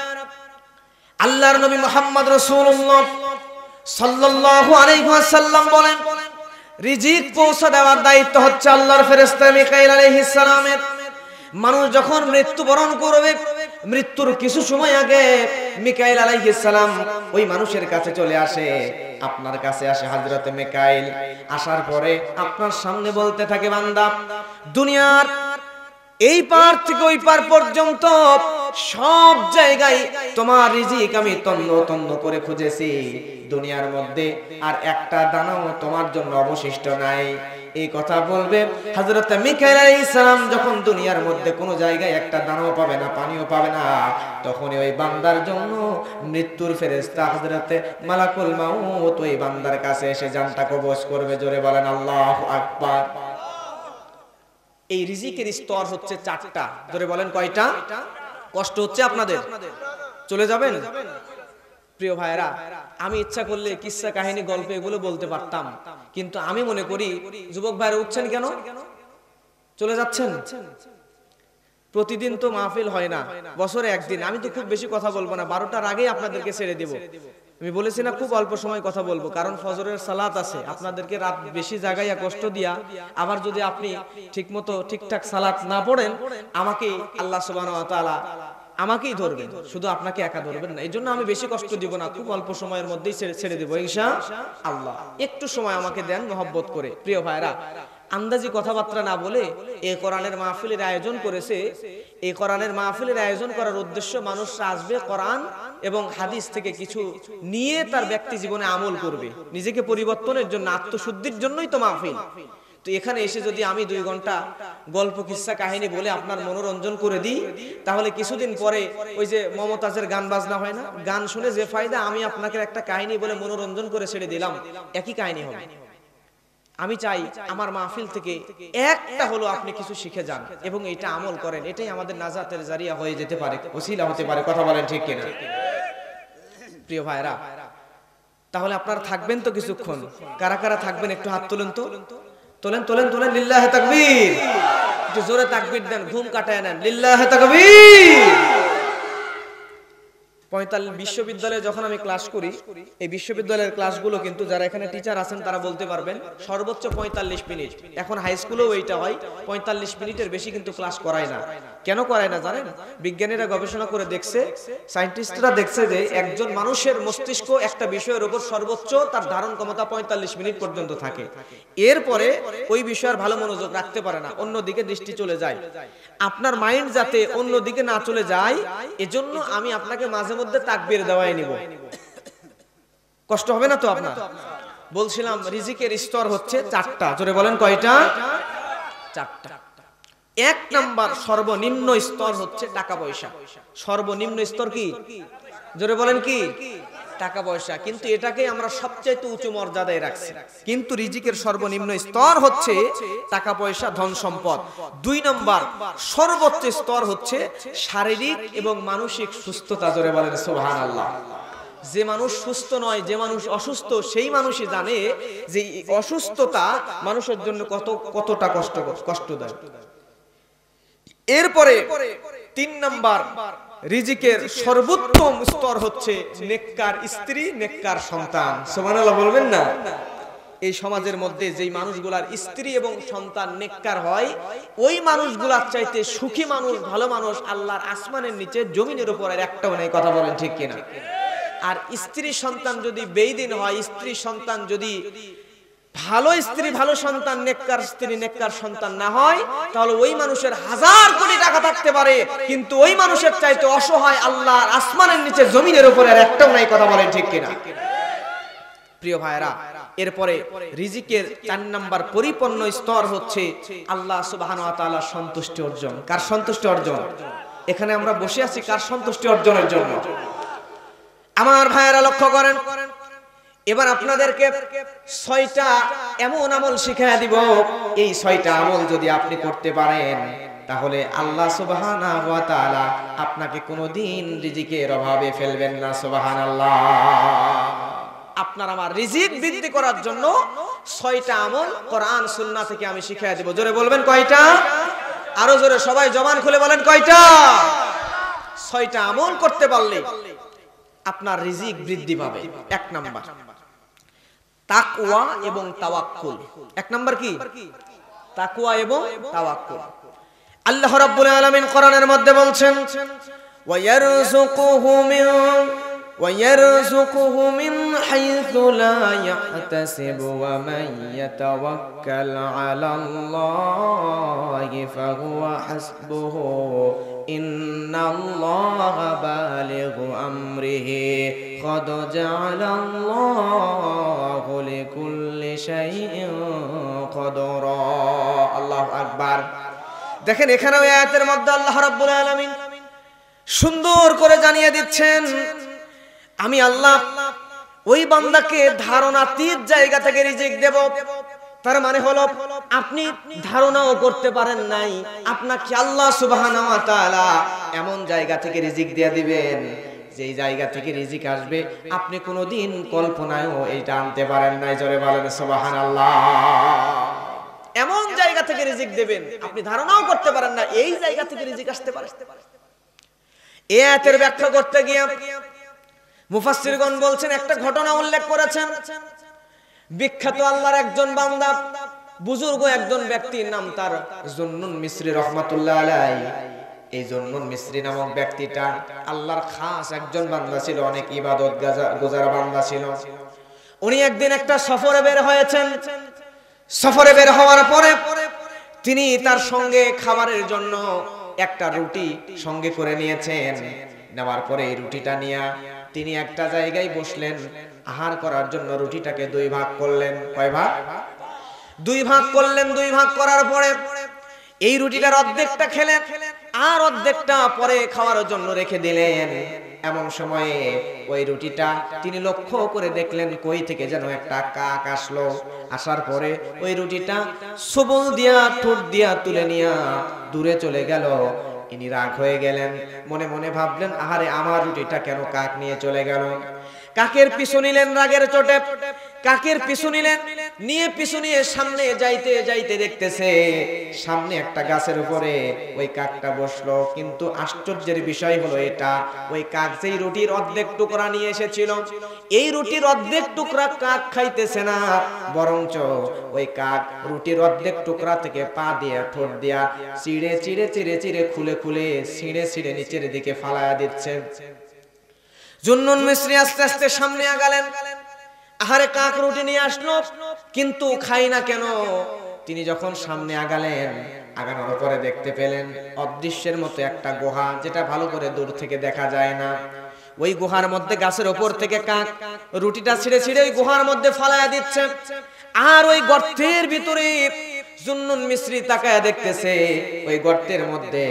আল্লাহর নবী মুহাম্মদ রাসূলুল্লাহ সাল্লাল্লাহু আলাইহি ওয়াসাল্লাম বলেন, রিজিক পৌঁছে দেওয়ার দায়িত্ব হচ্ছে আল্লাহর ফেরেশতা মিকাইল আলাইহিস সালামের। মানুষ যখন মৃত্যুবরণ করবে, মৃত্যুর কিছু সময় আগে মিকাইল আলাইহিস সালাম ওই মানুষের কাছে চলে আসে, আপনার কাছে আসে হযরত মিকাইল। আসার পরে আপনার সামনে বলতে থাকে, বান্দা, দুনিয়ার এই পার থেকে ওই পার পর্যন্ত সব জায়গায় তোমার রিজিক আমি তন্ন তন্ন করে খুঁজেছি, দুনিয়ার মধ্যে আর একটা দানাও তোমার জন্য অবশিষ্ট নাই। এই কথা বলবে হযরত মিকাইল আলাইহিস সালাম যখন দুনিয়ার মধ্যে কোনো জায়গায় একটা দানাও পাবে না, পানিও পাবে না, তখন ওই বান্দার জন্য মৃত্যুর ফেরেশতা হযরত মালাকুল মাউত ওই বান্দার কাছে এসে জানটা কবজ করবে। জোরে বলেন আল্লাহু আকবার। এই রিজিকের স্তর হচ্ছে 4টা। জোরে বলেন কয়টা? কষ্ট হচ্ছে আপনাদের? চলে যাবেন? প্রিয় ভাইরা, আমি ইচ্ছা করলে কিসসা কাহিনী গল্প এগুলো বলতে পারতাম, কিন্তু আমি মনে করি, যুবক ভাইরা উঠছেন কেন, চলে যাচ্ছেন? প্রতিদিন তো মাহফিল হয় না, বছরে একদিন। আমি তো খুব বেশি কথা বলবো না, 12টার আগেই আপনাদেরকে ছেড়ে দেব। আমি বলেছি না খুব অল্প সময় কথা বলবো, কারণ ফজরের সালাত আছে, আপনাদেরকে রাত বেশি জাগাইয়া কষ্ট দিয়া আবার যদি আপনি ঠিকমতো ঠিকঠাক সালাত না পড়েন, আমাকে আল্লাহ সুবহানাহু ওয়া তাআলা আমাকেই ধরবেন, শুধু আপনাকে একা ধরবেন না। এই জন্য আমি বেশি কষ্ট দিব না, খুব অল্প সময়ের মধ্যেই ছেড়ে দেবো ইনশাআল্লাহ। একটু সময় আমাকে দেন মহব্বত করে। প্রিয় ভাইরা, আন্দাজি কথাবার্তা না বলে এই কোরআনের মাহফিলের আয়োজন করেছে। এই কোরআনের মাহফিলের আয়োজন করার উদ্দেশ্য, মানুষরা আসবে কোরআন এবং হাদিস থেকে কিছু নিয়ে তার ব্যক্তি জীবনে আমল করবে, নিজেকে পরিবর্তনের জন্য, আত্মশুদ্ধির জন্যই তো মাহফিল। তো এখানে এসে যদি আমি 2 ঘন্টা গল্প কিস্সা কাহিনী বলে আপনার মনোরঞ্জন করে দিই, তাহলে কিছুদিন পরে ওই যে মমতাজের গান বাজনা হয় না, গান শুনে যে ফায়দা, আমি আপনাকে একটা কাহিনী বলে মনোরঞ্জন করে ছেড়ে দিলাম, একই কাহিনী হবে। আমি চাই আমার মাহফিল থেকে একটা হলো আপনি কিছু শিখে যান এবং এটা আমল করেন, এটাই আমাদের নাজাতের জারিয়া হয়ে যেতে পারে, ওসিলা হতে পারে। কথা বলেন ঠিক কিনা? প্রিয় ভাইরা, তাহলে আপনারা থাকবেন তো কিছুক্ষণ? কারা কারা থাকবেন একটু হাত তুলেন তো, তোলেন তোলেন তোলেন। লিল্লাহে তাকবীর, একটু জোরে তাকবীর দেন, ঘুম কাটায় নেন। লিল্লাহে তাকবীর। 45 বিশ্ববিদ্যালয়ে যখন আমি ক্লাস করি, এই বিশ্ববিদ্যালয়ের ক্লাসগুলো কিন্তু যারা এখানে টিচার আছেন তারা বলতে পারবেন সর্বোচ্চ 45 মিনিট। এখন হাই স্কুলেও এইটা হয়, 45 মিনিটের বেশি কিন্তু ক্লাস করায় না। কেন করায় না জানেন? বিজ্ঞানীরা গবেষণা করে দেখছে, সায়েন্টিস্টরা দেখছে যে একজন মানুষের মস্তিষ্ক একটা বিষয়ের উপর সর্বোচ্চ তার ধারণ ক্ষমতা 45 মিনিট পর্যন্ত থাকে। এরপরে ওই বিষয়ের ভালো মনোযোগ রাখতে পারে না, অন্যদিকে দৃষ্টি চলে যায়। আপনার মাইন্ড যাতে অন্যদিকে না চলে যায়, এজন্য আমি আপনাকে মাঝে মধ্যে তাকবীর দেওয়াই নিব। কষ্ট হবে না তো আপনার? বলছিলাম রিজিকের স্তর হচ্ছে 4টা। জোরে বলেন কয়টা? 4টা। 1 নাম্বার সর্বনিম্ন স্তর হচ্ছে টাকা পয়সা। সর্বনিম্ন স্তর কি? জোরে বলেন কি? টাকা পয়সা। কিন্তু এটাকে আমরা সবচেয়ে উঁচু মর্যাদায় রাখছি। কিন্তু রিজিকের সর্বনিম্ন স্তর হচ্ছে টাকা পয়সা, ধন সম্পদ। 2 নাম্বার সর্বোচ্চ স্তর হচ্ছে শারীরিক এবং মানসিক সুস্থতা। জোরে বলেন সুবহানাল্লাহ। যে মানুষ সুস্থ নয়, যে মানুষ অসুস্থ, সেই মানুষই জানে যে অসুস্থতা মানুষের জন্য কতটা কষ্টদায়ক। এরপরে 3 নাম্বার রিজিকের সর্বোত্তম স্তর হচ্ছে নেককার স্ত্রী, নেককার সন্তান। সুবহানাল্লাহ বলবেন না? এই সমাজের মধ্যে যেই মানুষগুলার স্ত্রী এবং সন্তান নেককার হয়, ওই মানুষগুলার চাইতে সুখী মানুষ, ভালো মানুষ আল্লাহর আসমানের নিচে জমিনের উপর আর একটাও নেই। কথা বলেন ঠিক কিনা? আর স্ত্রী সন্তান যদি বেঈদিন হয়, স্ত্রী সন্তান যদি ভালো স্ত্রী, ভালো সন্তান, নেককার স্ত্রী, নেককার সন্তান না হয়, তাহলে ওই মানুষের 1000 কোটি টাকা থাকতে পারে, কিন্তু ওই মানুষের চাইতে অসহায় আল্লাহর আসমানের নিচে জমিনের উপরে আর একটাও নাই। কথা বলেন ঠিক কিনা? প্রিয় ভাইরা, এরপরে রিজিকের 4 নাম্বার পরিপূর্ণ স্তর হচ্ছে আল্লাহ সুবহানাহু ওয়া তাআলার সন্তুষ্টি অর্জন। কার সন্তুষ্টি অর্জন? এখানে আমরা বসে আছি কার সন্তুষ্টি অর্জনের জন্য? আমার ভাইয়েরা লক্ষ্য করেন, এবার আপনাদেরকে 6টা এমন আমল শিখিয়ে দিব। এই 6টা আমল যদি আপনি করতে পারেন, তাহলে আল্লাহ সুবহানাহু ওয়া তাআলা আপনাকে কোনোদিন রিজিকের অভাবে ফেলবেন না। সুবহানাল্লাহ। আপনার আমার রিজিক বৃদ্ধি করার জন্য 6টা আমল কোরআন সুন্নাহ থেকে আমি শিখিয়ে দেব। জোরে বলবেন কয়টা? আরো জোরে সবাই জবান খুলে বলেন কয়টা? 6টা আমল করতে পারলে আপনার রিজিক বৃদ্ধি পাবে। 1 নাম্বার তাকওয়া এবং তাওয়াক্কুল। 1 নাম্বার কি? তাকওয়া এবং তাওয়াক্কুল। আল্লাহ রাব্বুল আলামিন কোরআনের মধ্যে বলছেন, ওয়ায়ারযুকুহু মিন হাইথু লা ইয়াহতাসিবু ওয়া মান ইয়াতাওয়াক্কাল আলাল্লাহি ফাহুয়া হাসবুহু ইন্নাল্লাহা বালিগু আমরিহি قد جعل الله لكل شيء قدرا। আল্লাহু আকবার। দেখেন এখানেও আয়াতের মধ্যে আল্লাহ রাব্বুল আলামিন সুন্দর করে জানিয়ে দিচ্ছেন, আমি আল্লাহ ওই বান্দাকে ধারণাতীত জায়গা থেকে রিজিক দেব। তার মানে হলো আপনি ধারণাও করতে পারেন নাই, আপনাকে আল্লাহ সুবহানাহু ওয়া তাআলা এমন জায়গা থেকে রিজিক দিয়ে দিবেন, যেই জায়গা থেকে রিজিক আসবে আপনি কোনোদিন কল্পনায়ও এটা আনতে পারেন নাই। জোরে বলেন সুবহানাল্লাহ। এমন জায়গা থেকে রিজিক দেবেন আপনি ধারণাও করতে পারেন না, এই জায়গা থেকে রিজিক আসতে পারে। এই আয়াতের ব্যাখ্যা করতে গিয়ে মুফাসসিরগণ বলছেন, একটা ঘটনা উল্লেখ করেছেন। বিখ্যাত আল্লাহর একজন বান্দা, বুজুর্গ একজন ব্যক্তির নাম তার জুন্নুন মিসরি রাহমাতুল্লাহ আলাইহি। এই জুন্নুন মিসরি নামক ব্যক্তিটা আল্লাহর খাস একজন বান্দা ছিল, অনেক ইবাদত গুজার বান্দা ছিল। উনি একদিন একটা সফরে বের হয়েছেন। সফরে বের হওয়ার পরে তিনি তার সঙ্গে খাবারের জন্য একটা রুটি সঙ্গে করে নিয়েছেন। নেওয়ার পরে এই রুটিটা নিয়ে তিনি একটা জায়গায় বসলেন আহার করার জন্য। রুটিটাকে 2 ভাগ করলেন। কয় ভাগ? দুই ভাগ করলেন, দুই ভাগ করার পরে এই রুটিটার অর্ধেকটা খেলেন আর অর্ধেকটা পরে খাওয়ার জন্য রেখে দিলেন। এমন সময়ে ওই রুটিটা তিনি লক্ষ্য করে দেখলেন কই থেকে যেন একটা কাক আসলো। আসার পরে ওই রুটিটা সবল দিয়া ঠোঁট দিয়া তুলে নিয়ে দূরে চলে গেল। ইনি রাগ হয়ে গেলেন, মনে মনে ভাবলেন আহারে আমার রুটিটা কেন কাক নিয়ে চলে গেল। কাকের পিছু নিলেন রাগের চোটে, কাকের পিছু নিলেন, নিয়ে পিছু নিয়ে সামনে যাইতে যাইতে দেখতেছে সামনে একটা গাছের উপরে ওই কাকটা বসলো। কিন্তু আশ্চর্যের বিষয় হলো এটা, ওই কাক যেই রুটির অর্ধেক টুকরা নিয়ে এসেছিল এই রুটির অর্ধেক টুকরা কাক খাইতেছে না, বরঞ্চ ওই কাক রুটির অর্ধেক টুকরা থেকে পা দিয়ে ঠোঁট দিয়া চিড়ে চিড়ে চিড়ে চিড়ে খুলে খুলে ছিঁড়ে ছিঁড়ে নিচের দিকে ফালায়া দিচ্ছে। জুন্নুন মিসরি আস্তে আস্তে সামনে আগালেন। আহারে কাক রুটি নিয়ে আসলো কিন্তু খাই না কেন। তিনি যখন সামনে আগালেন, আগানোর পরে দেখতে পেলেন অদৃশ্যের মতো একটা গুহা, যেটা ভালো করে দূর থেকে দেখা যায় না। ওই গুহার মধ্যে গাছের ওপর থেকে কাক রুটিটা ছিঁড়ে ছিঁড়ে ওই গুহার মধ্যে ফালায়া দিচ্ছে। আর ওই গর্তের ভিতরে জুন্নুন মিসরি তাকায়া দেখতেছে ওই গর্তের মধ্যে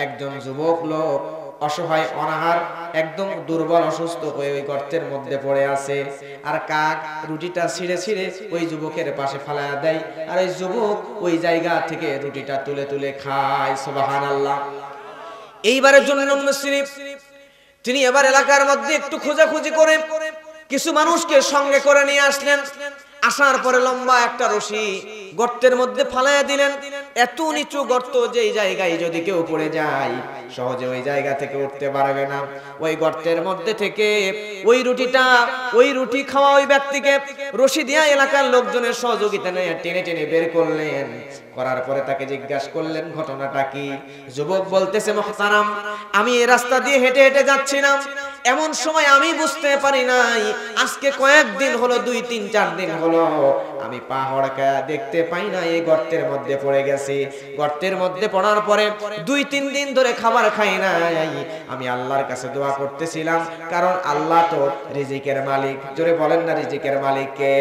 একজন যুবক লোক অসহায় অনাহার একদম দুর্বল অসুস্থ হয়ে ওই গর্তের মধ্যে পড়ে আছে। আর কাক রুটিটা ছিঁড়ে ছিঁড়ে ওই যুবকের পাশে ফালায়া দেয়, আর ওই যুবক ওই জায়গা থেকে রুটিটা তুলে তুলে খায়। সুবহানাল্লাহ। এইবারে জুন্নুন মিসরি তিনি এবার এলাকার মধ্যে একটু খোঁজাখুঁজি করে কিছু মানুষকে সঙ্গে করে নিয়ে আসলেন। আসার পরে লম্বা একটা রশি গর্তের মধ্যে ফালাইয়া দিলেন। এত নিচু গর্ত, যেই জায়গায় যদি কেউ পড়ে যায় সহজে ওই জায়গা থেকে উঠতে পারবে না। ওই গর্তের মধ্যে থেকে ওই রুটি খাওয়া ওই ব্যক্তিকে রশি দিয়া এলাকার লোকজনের সহযোগিতা নিয়ে টেনে টেনে বের করলেন। করার পরে তাকে জিজ্ঞাসা করলেন ঘটনাটা কি। যুবক বলতেছে, মুহতারাম, আমি এই রাস্তা দিয়ে হেঁটে হেঁটে যাচ্ছিলাম, এমন সময় আমি বুঝতে পারি নাই আজকে কয়েকদিন হলো, 2-3-4 দিন হলো আমি পা হড়কায়া দেখতে পাই না এই গর্তের মধ্যে পড়ে গেছি। গর্তের মধ্যে পড়ার পরে 2-3 দিন ধরে খাবার খাই নাই। আমি আল্লাহর কাছে দোয়া করতেছিলাম, কারণ আল্লাহ তো রিজিকের মালিক। জোরে বলেন না, রিজিকের মালিক কে?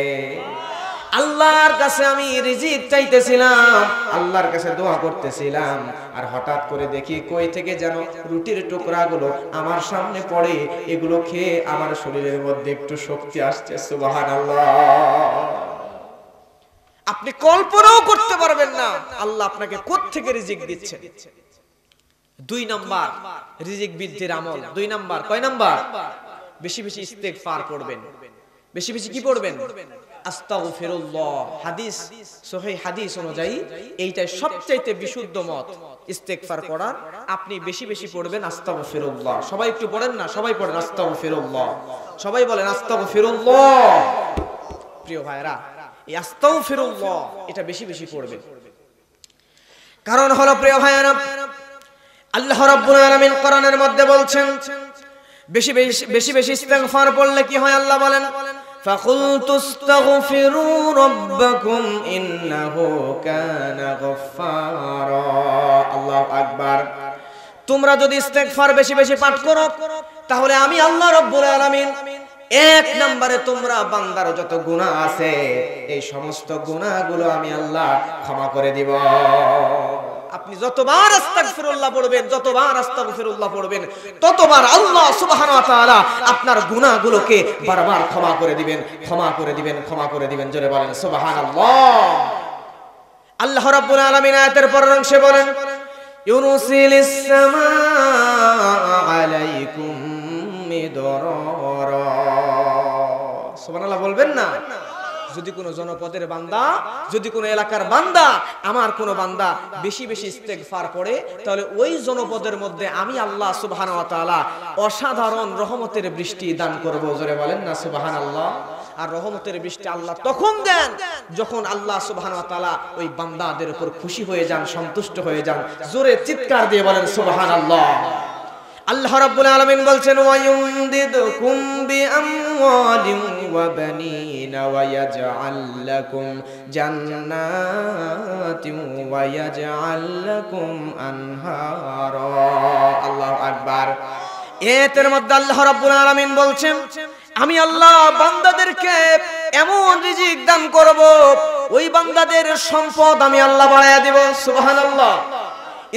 আল্লাহর কাছে আমি রিজিক চাইতেছিলাম, আল্লাহর কাছে দোয়া করতেছিলাম। আর হঠাৎ করে দেখি কই থেকে যেন রুটির টুকরাগুলো আমার সামনে পড়ে, এগুলো খেয়ে আমার শরীরের মধ্যে একটু শক্তি আসছে। সুবহানাল্লাহ। আপনি কল্পনাও করতে পারবেন না আল্লাহ আপনাকে কোত্থেকে রিজিক দিচ্ছে। 2 নাম্বার রিজিক বৃদ্ধির আমল। 2 নাম্বার, কয় নাম্বার? বেশি বেশি ইস্তেগফার করবেন। বেশি বেশি কি পড়বেন? আস্তাগফিরুল্লাহ। হাদিস, সহিহ হাদিস অনুযায়ী এইটাই সবচাইতে বিশুদ্ধ মত ইস্তেগফার করার। আপনি বেশি বেশি পড়বেন আস্তাগফিরুল্লাহ। সবাই একটু পড়েন না, সবাই পড়েন আস্তাগফিরুল্লাহ। সবাই বলেন আস্তাগফিরুল্লাহ। প্রিয় ভাইরা, এই আস্তাগফিরুল্লাহ এটা বেশি বেশি পড়বেন। কারণ হলো প্রিয় ভাইরা, আল্লাহ রাব্বুল আলামিন কোরআনের মধ্যে বলছেন বেশি বেশি বেশি ইস্তেগফার পড়লে কি হয়। আল্লাহ বলেন, ফাকুলতু আস্তাগফিরু রাব্বাকুম ইন্নাহু কানা গফফারা। আল্লাহু আকবার। তোমরা যদি ইস্তেগফার বেশি বেশি পাঠ করো, তাহলে আমি আল্লাহ রাব্বুল আলামিন 1 নম্বরে তোমরা বান্দার যত গুনাহ আছে এই সমস্ত গুনাহগুলো আমি আল্লাহ ক্ষমা করে দিব। আপনি যতবার আস্তাগফিরুল্লাহ পড়বেন, যতবার আস্তাগফিরুল্লাহ পড়বেন, ততবার আল্লাহ সুবহানাহু ওয়া তাআলা আপনার গুনাহগুলোকে বারবার ক্ষমা করে দিবেন, ক্ষমা করে দিবেন, ক্ষমা করে দিবেন। জোরে বলেন সুবহানাল্লাহ। আল্লাহ রাব্বুল আলামিন আয়াতের পরের অংশে বলেন, ইউরসিলিস সামাআ আলাইকুম মিদরারা। সুবহানাল্লাহ বলবেন না? যদি কোনো জনপদের বান্দা, যদি কোনো এলাকার বান্দা, আমার কোনো বান্দা বেশি বেশি ইস্তেগফার পড়ে, তাহলে ওই জনপদের মধ্যে আমি আল্লাহ সুবহানাহু ওয়া তাআলা অসাধারণ রহমতের বৃষ্টি দান করব। জোরে বলেন না সুবহানাল্লাহ। আর রহমতের বৃষ্টি আল্লাহ তখন দেন যখন আল্লাহ সুবহানাহু ওয়া তাআলা ওই বান্দাদের উপর খুশি হয়ে যান, সন্তুষ্ট হয়ে যান। জোরে চিৎকার দিয়ে বলেন সুবহানাল্লাহ। আল্লাহ রাব্বুল আলামিন বলছেন, ওয়া ইউমদিদকুম বিআমওয়ালিন ওয়া বানিনা ওয়া ইয়াজআল লাকুম জান্নাতিন ওয়া ইয়াজআল লাকুম আনহারা। আল্লাহু আকবার। এর মধ্যে আল্লাহ রাব্বুল আলামিন বলছেন, আমি আল্লাহ বান্দাদেরকে এমন রিজিক দান করব, ওই বান্দাদের সম্পদ আমি আল্লাহ বাড়ায়া দিব। সুবহানাল্লাহ।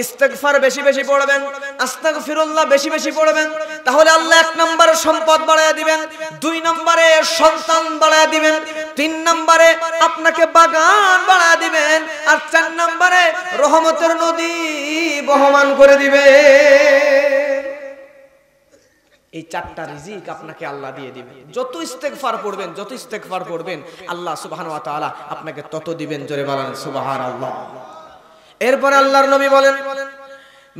ইস্তিগফার বেশি বেশি পড়বেন, আস্তাগফিরুল্লাহ বেশি বেশি পড়বেন, তাহলে আল্লাহ 1 নম্বরে সম্পদ বাড়ায়া দিবেন, 2 নম্বরে সন্তান বাড়ায়া দিবেন, 3 নম্বরে আপনাকে বাগান বাড়ায়া দিবেন, আর 4 নম্বরে রহমতের নদী বহমান করে দিবেন। এই 4টা রিজিক আপনাকে আল্লাহ দিয়ে দিবেন। যত ইস্তিগফার পড়বেন, যত ইস্তিগফার পড়বেন, আল্লাহ সুবহানাহু ওয়া তাআলা আপনাকে তত দিবেন। জোরে বলেন সুবহানাল্লাহ। এরপর আল্লাহর নবী বলেন,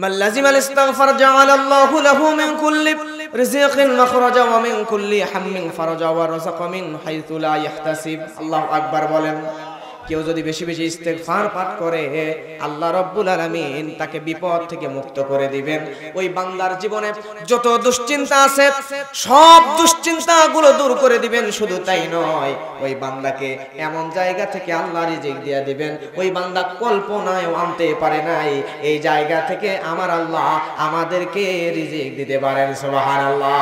মান লাজিমাল ইস্তিগফার জাআলাল্লাহু লাহু মিন কুল্লি রিজকিন মাখরাজা ওয়া মিন কুল্লি হাম্মিন ফারাজা ওয়া রাযাকা মিন হাইথু লা ইয়াহতাসিব। আল্লাহু আকবার বলেন। কেউ যদি বেশি বেশি ইস্তিগফার পাঠ করে, আল্লাহ রাব্বুল আলামিন তাকে বিপদ থেকে মুক্ত করে দিবেন। ওই বান্দার জীবনে যত দুশ্চিন্তা আছে সব দুশ্চিন্তাগুলো দূর করে দিবেন। শুধু তাই নয়, ওই বান্দাকে এমন জায়গা থেকে আল্লাহ রিজিক দিয়ে দিবেন ওই বান্দা কল্পনায়ও আনতে পারে নাই। এই জায়গা থেকে আমার আল্লাহ আমাদেরকে রিজিক দিতে পারেন। সুবহানাল্লাহ।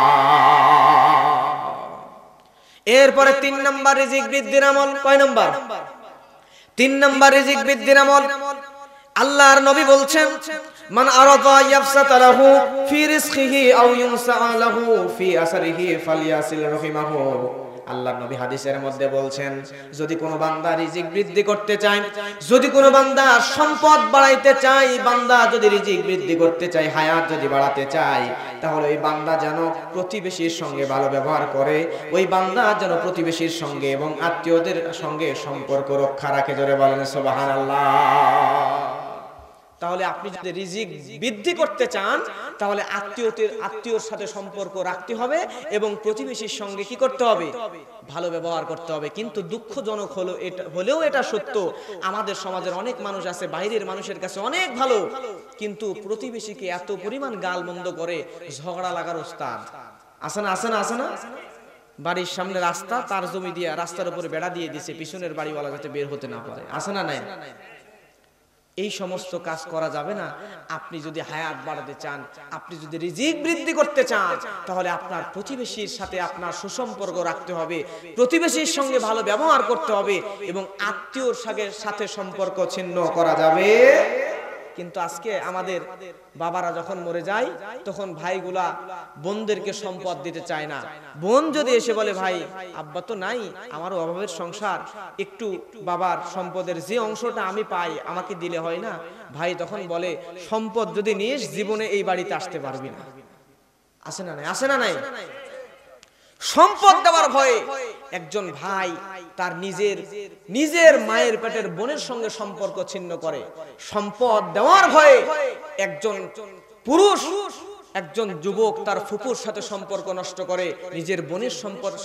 এরপরে 3 নাম্বার রিজিক বৃদ্ধির আমল। কয় নাম্বার? 3 নাম্বার রিজিক বৃদ্ধির আমল। আল্লাহর নবী বলছেন, মান আরাদা ইয়াফসাতা লাহু ফি রিজকিহি আও ইউনসা লাহু ফি আসরিহি ফালিয়াসিল রহিমাহু। আল্লাহর নবী হাদিসের মধ্যে বলছেন, যদি কোনো বান্দা রিজিক বৃদ্ধি করতে চায়, যদি কোনো বান্দা সম্পদ বাড়াইতে চায়, বান্দা যদি রিজিক বৃদ্ধি করতে চায়, হায়াত যদি বাড়াতে চায়, তাহলে ওই বান্দা যেন প্রতিবেশীর সঙ্গে ভালো ব্যবহার করে, ওই বান্দা যেন প্রতিবেশীর সঙ্গে এবং আত্মীয়দের সঙ্গে সম্পর্ক রক্ষা রাখে। জোরে বলেন সুবহানাল্লাহ। তাহলে আপনি যদি রিজিক বৃদ্ধি করতে চান, তাহলে আত্মীয়র সাথে সম্পর্ক রাখতে হবে এবং প্রতিবেশীর সঙ্গে কি করতে হবে? ভালো ব্যবহার করতে হবে। কিন্তু দুঃখজনক হলেও এটা সত্য, আমাদের সমাজের অনেক মানুষ আছে বাইরের মানুষের কাছে অনেক ভালো, কিন্তু প্রতিবেশীকে এত পরিমাণ গালমন্দ করে, ঝগড়া লাগার ওস্তাদ। আছে না? আছে না? আছে না? বাড়ির সামনে রাস্তা, তার জমি দিয়ে রাস্তার উপরে বেড়া দিয়ে দিছে, পিছনের বাড়িওয়ালা যাতে বের হতে না পারে। আছে না? নাই? এই সমস্ত কাজ করা যাবে না। আপনি যদি হায়াত বাড়াতে চান, আপনি যদি রিজিক বৃদ্ধি করতে চান, তাহলে আপনার প্রতিবেশীর সাথে আপনার সুসম্পর্ক রাখতে হবে, প্রতিবেশীর সঙ্গে ভালো ব্যবহার করতে হবে এবং আত্মীয়র সাথে সম্পর্ক ছিন্ন করা যাবে। কিন্তু আজকে আমাদের বাবারা যখন মরে যায়, তখন ভাইগুলা বোনদেরকে সম্পদ দিতে চায় না। বোন যদি এসে বলে, ভাই আব্বা তো নাই, আমারও অভাবের সংসার, একটু বাবার সম্পদের যে অংশটা আমি পাই আমাকে দিলে হয় না? ভাই তখন বলে, সম্পদ যদি নিস জীবনে এই বাড়িতে আসতে পারবি না। আসে না? নাই? আসে না? নাই? সম্পদ দেওয়ার ভয়ে একজন ভাই তার নিজের মায়ের পেটের বোনের সঙ্গে সম্পর্ক ছিন্ন করে। সম্পদ দেওয়ার ভয়ে একজন পুরুষ, একজন যুবক তার ফুপুর সাথে সম্পর্ক নষ্ট করে, নিজের বোনের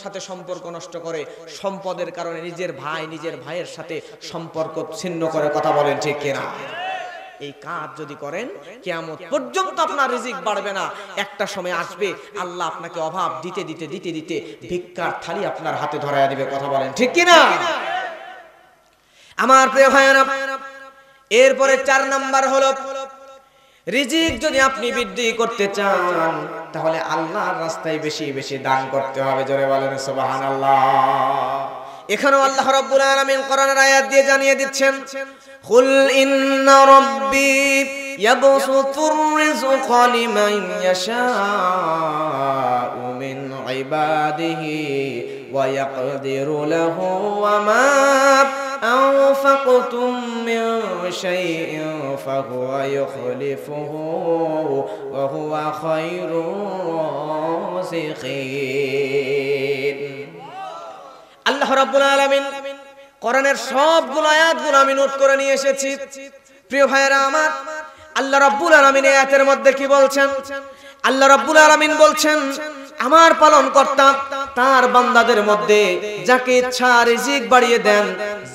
সাথে সম্পর্ক নষ্ট করে। সম্পদের কারণে নিজের ভাইয়ের সাথে সম্পর্ক ছিন্ন করে। কথা বলেন ঠিক কিনা? এই কাজ যদি করেন, কিয়ামত পর্যন্ত আপনার রিজিক বাড়বে না। একটা সময় আসবে আল্লাহ আপনাকে অভাব দিতে দিতে দিতে দিতে ভিক্ষার থালি আপনার হাতে ধরায়া দিবে। কথা বলেন ঠিক কিনা? আমার প্রিয় ভাইয়েরা, এরপরে 4 নাম্বার হলো, রিজিক যদি আপনি বৃদ্ধি করতে চান, তাহলে আল্লাহর রাস্তায় বেশি বেশি দান করতে হবে। জোরে বলেন সুবহানাল্লাহ। এখানেও আল্লাহ রাব্বুল আলামিন কোরআনের আয়াত দিয়ে জানিয়ে দিচ্ছেন, কুল ইন্না রাব্বি ইয়াবসুতুর রিজকা লিমান ইয়াশাউ মিন ইবাদিহি ওয়া ইয়াকদিরু লাহু ওয়া মা আনফাকতুম মিন শাইইন ফাহুয়া ইউখলিফুহু ওয়া হুয়া খায়রুর রাযিকিন। আল্লাহ রাব্বুল আলামিন কোরআনের সবগুলো আয়াতগুলো আমি নোট করে নিয়ে এসেছি। প্রিয় ভাইয়েরা আমার, আল্লাহ রাব্বুল আলামিন এই আয়াতের মধ্যে কি বলছেন? আল্লাহ রাব্বুল আলামিন বলছেন, আমার পালনকর্তা তার বান্দাদের মধ্যে যাকে ইচ্ছা রিজিক বাড়িয়ে দেন,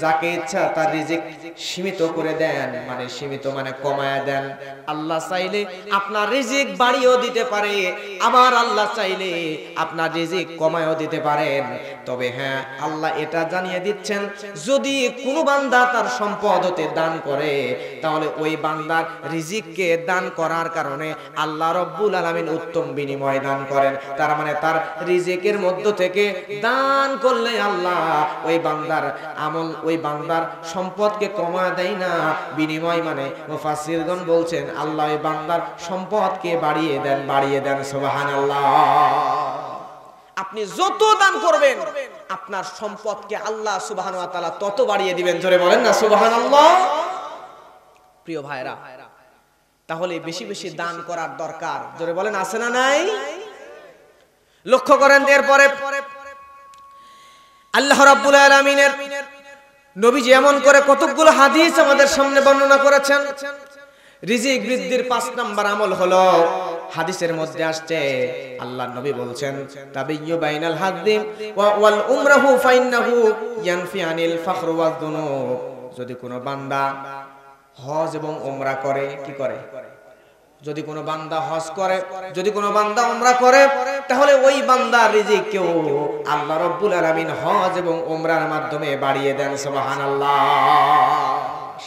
যাকে ইচ্ছা তার রিজিক সীমিত করে দেন। মানে সীমিত মানে কমায়া দেন। আল্লাহ চাইলে আপনার রিজিক বাড়িয়েও দিতে পারে, আবার আল্লাহ চাইলে আপনার রিজিক কমায়ও দিতে পারেন। তবে হ্যাঁ, আল্লাহ এটা জানিয়ে দিচ্ছেন, যদি কোনো বান্দা তার সম্পদ হতে দান করে, তাহলে ওই বান্দার রিজিককে দান করার কারণে আল্লাহ রাব্বুল আলামিন উত্তম বিনিময় দান করেন। তার মানে তার রিজিকের মধ্য থেকে দান করলে আল্লাহ ওই বান্দার আমল, ওই বান্দার সম্পদকে কমা দেয় না, বিনিময় মানে মুফাসসিরগণ বলছেন আল্লাহ ওই বান্দার সম্পদকে বাড়িয়ে দেন। সুবহানাল্লাহ। আপনি যত দান করবেন আপনার সম্পদকে আল্লাহ সুবহানাহু ওয়া তাআলা তত বাড়িয়ে দিবেন। জোরে বলেন না সুবহানাল্লাহ। প্রিয় ভাইরা, তাহলে বেশি বেশি দান করার দরকার। জোরে বলেন আছে না নাই? লক্ষ্য করেন এরপরে আল্লাহ রাব্বুল আলামিনের নবী যেমন করে কতগুলো হাদিস আমাদের সামনে বর্ণনা করেছেন। রিজিক বৃদ্ধির 5 নাম্বার আমল হলো, হাদিসের মধ্যে আসছে আল্লাহর নবী বলছেন তাবিয়্যু বাইনাল হাদ্দি ওয়াল উমরাহু ফাইন্নাহু ইয়ানফি আনিল ফাখর ওয়াজ দুনুব। যদি কোনো বান্দা হজ এবং উমরা করে, কি করে? যদি কোনো বান্দা হজ করে, যদি কোনো বান্দা উমরা করে, তাহলে ওই বান্দার রিজিককেও আল্লাহ রাব্বুল আলামিন হজ এবং উমরার মাধ্যমে বাড়িয়ে দেন। সুবহানাল্লাহ।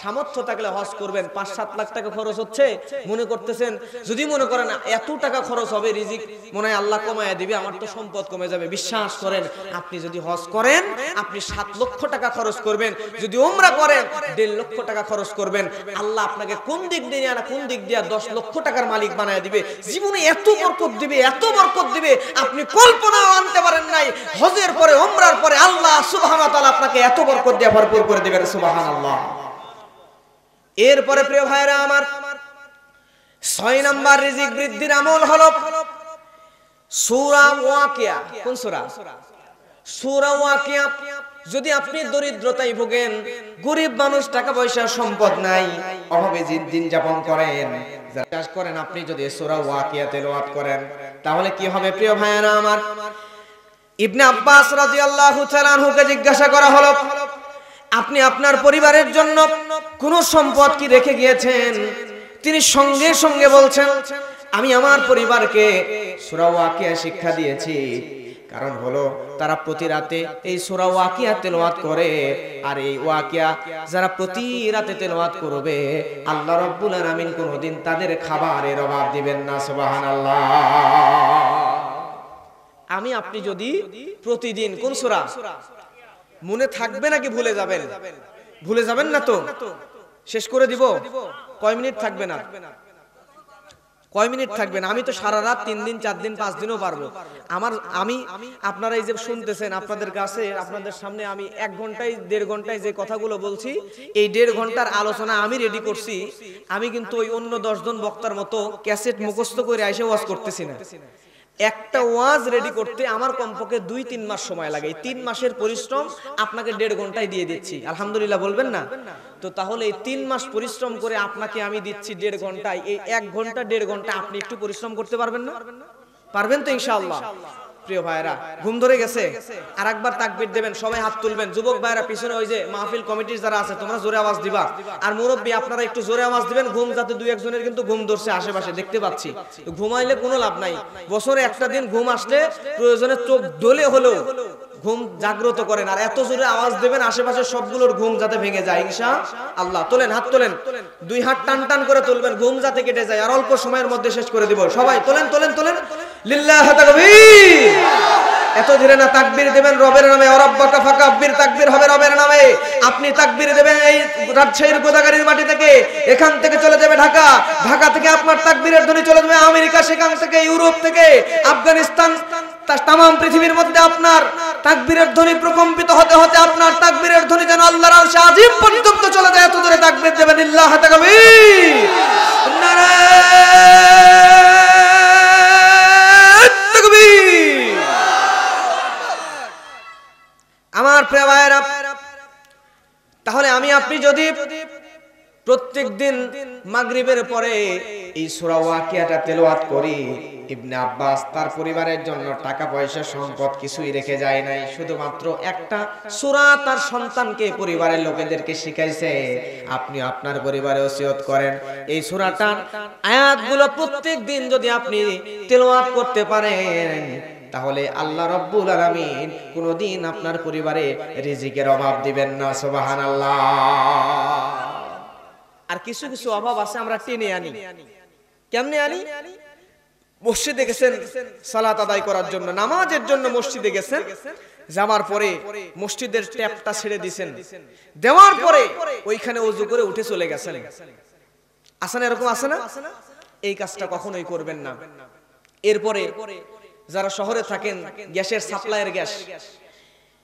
সামর্থ্য থাকলে হজ করবেন, 5-7 লাখ টাকা খরচ হচ্ছে, মনে করতেছেন যদি মনে করেন এত টাকা খরচ হবে, রিজিক মনে হয় আল্লাহ কমায়া দিবে, আমার তো সম্পদ কমে যাবে। বিশ্বাস করেন, আপনি যদি হজ করেন আপনি 7 লক্ষ টাকা খরচ করবেন, যদি উমরা করেন 1.5 লক্ষ টাকা খরচ করবেন, আল্লাহ আপনাকে কোন দিক দিয়ে না কোন দিক দিয়ে 10 লক্ষ টাকার মালিক বানায় দিবে। জীবনে এত বরকত দিবে, এত বরকত দিবে আপনি কল্পনাও আনতে পারেন নাই। হজের পরে উমরার পরে আল্লাহ সুবহানাহু ওয়া তাআলা আপনাকে এত বরকত দিয়ে ভরপুর করে দিবেন। সুবহানাল্লাহ। এরপরে প্রিয় ভাইরা আমার, 6 নাম্বার রিজিক বৃদ্ধির আমল হলো সূরা ওয়াকিয়া। কোন সূরা? সূরা ওয়াকিয়া। যদি আপনি দরিদ্রতায় ভোগেন, গরিব মানুষ, টাকা পয়সা সম্পদ নাই, অভাবে দিন যাপন করেন, বিশ্বাস করেন আপনি যদি সূরা ওয়াকিয়া তেলাওয়াত করেন তাহলে কি হবে প্রিয় ভাইরা আমার? ইবনে আব্বাস রাদিয়াল্লাহু তাআলা আনহুকে জিজ্ঞাসা করা হলো, আপনি আপনার পরিবারের জন্য কোন সম্পদ কি রেখে গিয়েছেন? তিনি সঙ্গে সঙ্গে বলছেন, আমি আমার পরিবারকে সূরা ওয়াকিয়া শিক্ষা দিয়েছি। কারণ হলো তারা প্রতি রাতে এই সূরা ওয়াকিয়া তেলাওয়াত করে, আর এই ওয়াকিয়া যারা প্রতি রাতে তেলাওয়াত করবে আল্লাহ রাব্বুল আলামিন কোনদিন তাদের খাবারের অভাব দিবেন না। সুবহানাল্লাহ। আমি আপনি যদি প্রতিদিন কোন সূরা মনে থাকবে নাকি ভুলে যাবেন? ভুলে যাবেন না তো? শেষ করে দিব। কয় মিনিট থাকবে না? কয় মিনিট থাকবে না? আমি তো সারা রাত 3 দিন 4 দিন 5 দিনও পারবো। আমি আপনারা এই যে শুনতেছেন, আপনাদের কাছে আপনাদের সামনে আমি 1 ঘন্টায় 1.5 ঘন্টায় যে কথাগুলো বলছি, এই 1.5 ঘন্টার আলোচনা আমি রেডি করছি। আমি কিন্তু ওই অন্য 10 জন বক্তার মতো ক্যাসেট মুখস্থ করে এসে ওয়াজ করতেছি না। একটা ওয়াজ রেডি করতে আমার কমপক্ষে 2-3 মাস সময় লাগে। এই 3 মাসের পরিশ্রম আপনাকে 1.5 ঘন্টায় দিয়ে দিচ্ছি। আলহামদুলিল্লাহ বলবেন না? তো তাহলে এই 3 মাস পরিশ্রম করে আপনাকে আমি দিচ্ছি 1.5 ঘন্টায়, এই 1 ঘন্টা 1.5 ঘন্টা আপনি একটু পরিশ্রম করতে পারবেন না? পারবেন তো ইনশাআল্লাহ? প্রিয় ভাইরা, ঘুম ধরে গেছে? আরেকবার তাকবীর দেবেন, সবাই হাত তুলবেন। যুবক ভাইরা পিছনে ওই যে মাহফিল কমিটির যারা আছে তোমরা জোরে আওয়াজ দিবা, আর মুরব্বি আপনারা একটু জোরে আওয়াজ দিবেন। ঘুম যাতে 2-1 জনের কিন্তু ঘুম ধরছে আশেপাশে দেখতে পাচ্ছি। ঘুমাইলে কোনো লাভ নাই। বছরে একটা দিন ঘুম আসলে প্রয়োজনে চোখ দোলে হলেও ঘুম জাগ্রত করেন, আর এত জোরে আওয়াজ দেবেন আশেপাশে সবগুলোর ঘুম যাতে ভেঙে যায় ইনশাআল্লাহ। তোলেন, হাত তোলেন, 2 হাত টান টান করে তুলবেন, ঘুম যাতে কেটে যায়। আর অল্প সময়ের মধ্যে শেষ করে দিব। সবাই তোলেন তোলেন তোলেন, লিল্লাহি তাকবীর। এত ধীরে না, তাকবীর দিবেন রবের নামে। ওরাব্বাকা ফাকাব্বির, তাকবীর হবে রবের নামে। আপনি তাকবীর দিবেন এই রাজশাহীর গোদাগাড়ির মাটি থেকে, এখান থেকে চলে যাবে ঢাকা, ঢাকা থেকে আপনার তাকবীরের ধ্বনি চলে যাবে আমেরিকা, সেখান থেকে ইউরোপ থেকে আফগানিস্তান, তামাম পৃথিবীর মধ্যে আপনার তাকবীরের ধ্বনি প্রকম্পিত হতে হতে আপনার তাকবীরের ধ্বনি যেন আল্লাহর আরশে আজিম পর্যন্ত চলে যায়। এত ধরে তাকবীর দেবেন। লিল্লাহি তাকবীর, নারায়ে তাকবীর। আমার প্রিয় ভাইরা, তাহলে আমি আপনি যদি প্রত্যেক দিন মাগরিবের পরে এই সূরা ওয়াকিয়াটা তেলাওয়াত করি, ইবনে আব্বাস তার পরিবারের জন্য টাকা পয়সা সম্পদ কিছুই রেখে যায় নাই, শুধুমাত্র একটা সূরা তার সন্তানকে, পরিবারের লোকেদেরকে শিখাইছে। আপনি আপনার পরিবারে ওসিয়ত করেন এই সূরাটার আয়াতগুলো প্রত্যেক দিন যদি আপনি তেলাওয়াত করতে পারেন তাহলে আল্লাহ রাব্বুল আলামিন কোনদিন আপনার পরিবারে রিজিকের অভাব দিবেন না। সুবহানাল্লাহ। আর কিছু কিছু অভাব আছে আমরা টেনে আনি। কেমনে আনি? মসজিদে গেছেন সালাত আদায় করার জন্য, নামাজের জন্য মসজিদে গেছেন, যাওয়ার পরে মসজিদের ট্যাপটা ছেড়ে দিয়েছেন, দেওয়ার পরে ওইখানে ওযু করে উঠে চলে গেছেন। আছে না এরকম, আছে না? এই কাজটা কখনোই করবেন না। এরপরে যারা শহরে থাকেন, গ্যাসের সাপ্লাইয়ের গ্যাস,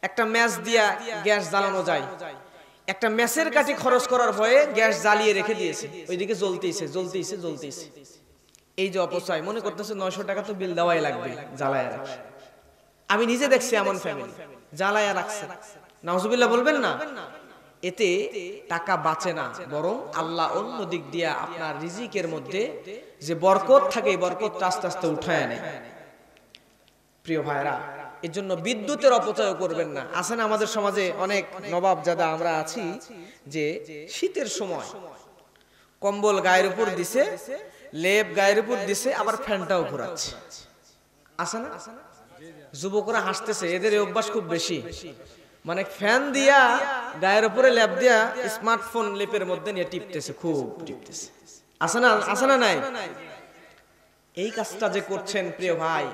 একটা ম্যাচ দিয়া গ্যাস জ্বালানো যায়, একটা ম্যাচের কাঠি খরচ করার ভয়ে গ্যাস জ্বালিয়ে রেখে দিয়েছে, ওইদিকে জ্বলতেইছে জ্বলতেইছে জ্বলতেইছে। এই যে অপচয়, মনে করতেছে 900 টাকা তো বিল দেওয়াই লাগবে, জ্বালায়া রাখছে। আমি নিজে দেখছি এমন ফ্যামিলি জ্বালায়া রাখছে। নাউজুবিল্লাহ বলবেন না? এতে টাকা বাঁচে না, বরং আল্লাহ অন্য দিক দিয়ে আপনার রিজিকের মধ্যে যে বরকত থাকে, বরকতটা আস্তে আস্তে উঠায় নেয়। প্রিয় ভাইরা, এর জন্য বিদ্যুতের অপচয় করবেন না। আছে না আমাদের সমাজে অনেক নবাবজাদা আমরা আছি যে শীতের সময় কম্বল গায়ের উপর দিছে, লেপ গায়ের উপর দিছে, আবার ফ্যানটাও ঘোরাচ্ছে। আছে না? যুবকরা হাসতেছে, এদের অভ্যাস খুব বেশি, মানে ফ্যান দিয়া গায়ের উপরে লেপ দিয়া স্মার্টফোন লেপের মধ্যে নিয়ে টিপতেছে, খুব টিপতেছে। আছে না? আছে না? নাই? এই কাজটা যে করছেন প্রিয় ভাই,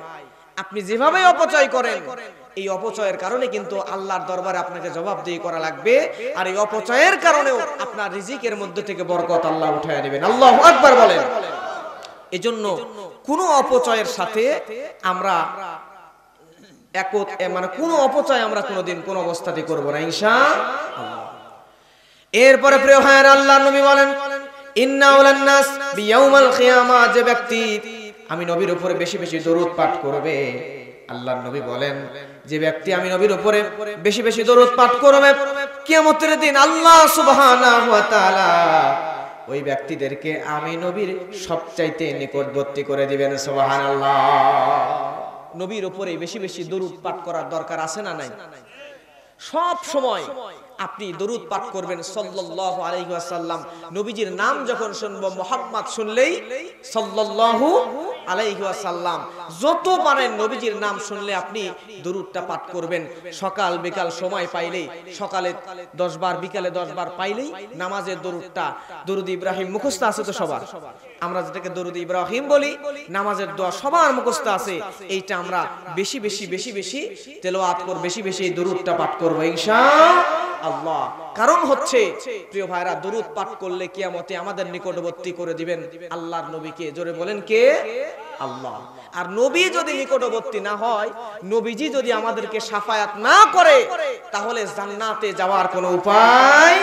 আপনি যেভাবে অপচয় করেন, এই অপচয়ের কারণে কিন্তু আল্লাহর দরবারে আপনাকে জবাবদিহি করা লাগবে। আর এই অপচয়ের কারণেও আপনার রিজিকের মধ্যে থেকে বরকত আল্লাহ উঠায় নেবেন। আল্লাহু আকবার বলেন। এজন্য কোনো অপচয়ের সাথে আমরা মানে কোনো অপচয় আমরা কোনোদিন কোন অবস্থাতে করব না ইনশাআল্লাহ। এরপরে প্রিয় ভাইরা, আল্লাহর নবী বলেন, ইন্না আওলান নাস বিয়াউমাল কিয়ামা, যে ব্যক্তি আমি নবীর উপরে বেশি বেশি দরুদ পাঠ করবে, আল্লাহর নবী বলেন, যে ব্যক্তি আমি নবীর উপরে বেশি বেশি দরুদ পাঠ করবে, কিয়ামতের দিন আল্লাহ সুবহানাহু ওয়া তাআলা ওই ব্যক্তিদেরকে আমি নবীর সবচাইতে নিকটবর্তী করে দিবেন। সুবহানাল্লাহ। নবীর উপরে বেশি বেশি দরুদ পাঠ করার দরকার আছে না নাই? সব সময় আপনি দরুদ পাঠ করবেন সাল্লাল্লাহু আলাইহি ওয়াসাল্লাম। নবীজির নাম যখন শুনবো, মুহাম্মদ শুনলেই সাল্লাল্লাহু আলাইহি ওয়াসাল্লাম, যত পারেন নবীজির নাম শুনলে আপনি দরুদটা পাঠ করবেন। সকাল বিকাল সময় পাইলেই, সকালে 10 বার, বিকালে 10 বার পাইলেই নামাজের দরুদটা, দরুদ ইব্রাহিম মুখস্থ আছে তো সবার, আমরা যেটাকে দরুদ ইব্রাহিম বলি, নামাজের দোয়া সবার মুখস্থ আছে। এইটা আমরা বেশি বেশি বেশি বেশি তেলাওয়াত করব, বেশি বেশি এই দরুদটা পাঠ করব ইনশাআল্লাহ। কারণ হচ্ছে প্রিয় ভাইরা, দরুদ পাঠ করলে কিয়ামতে আমাদের নিকটবর্তী করে দিবেন আল্লাহর নবীকে। জোরে বলেন, কে? আল্লাহ। আর নবী যদি নিকটবর্তী না হয়, নবীজি যদি আমাদেরকে শাফায়াত না করে, তাহলে জান্নাতে যাওয়ার কোনো উপায়।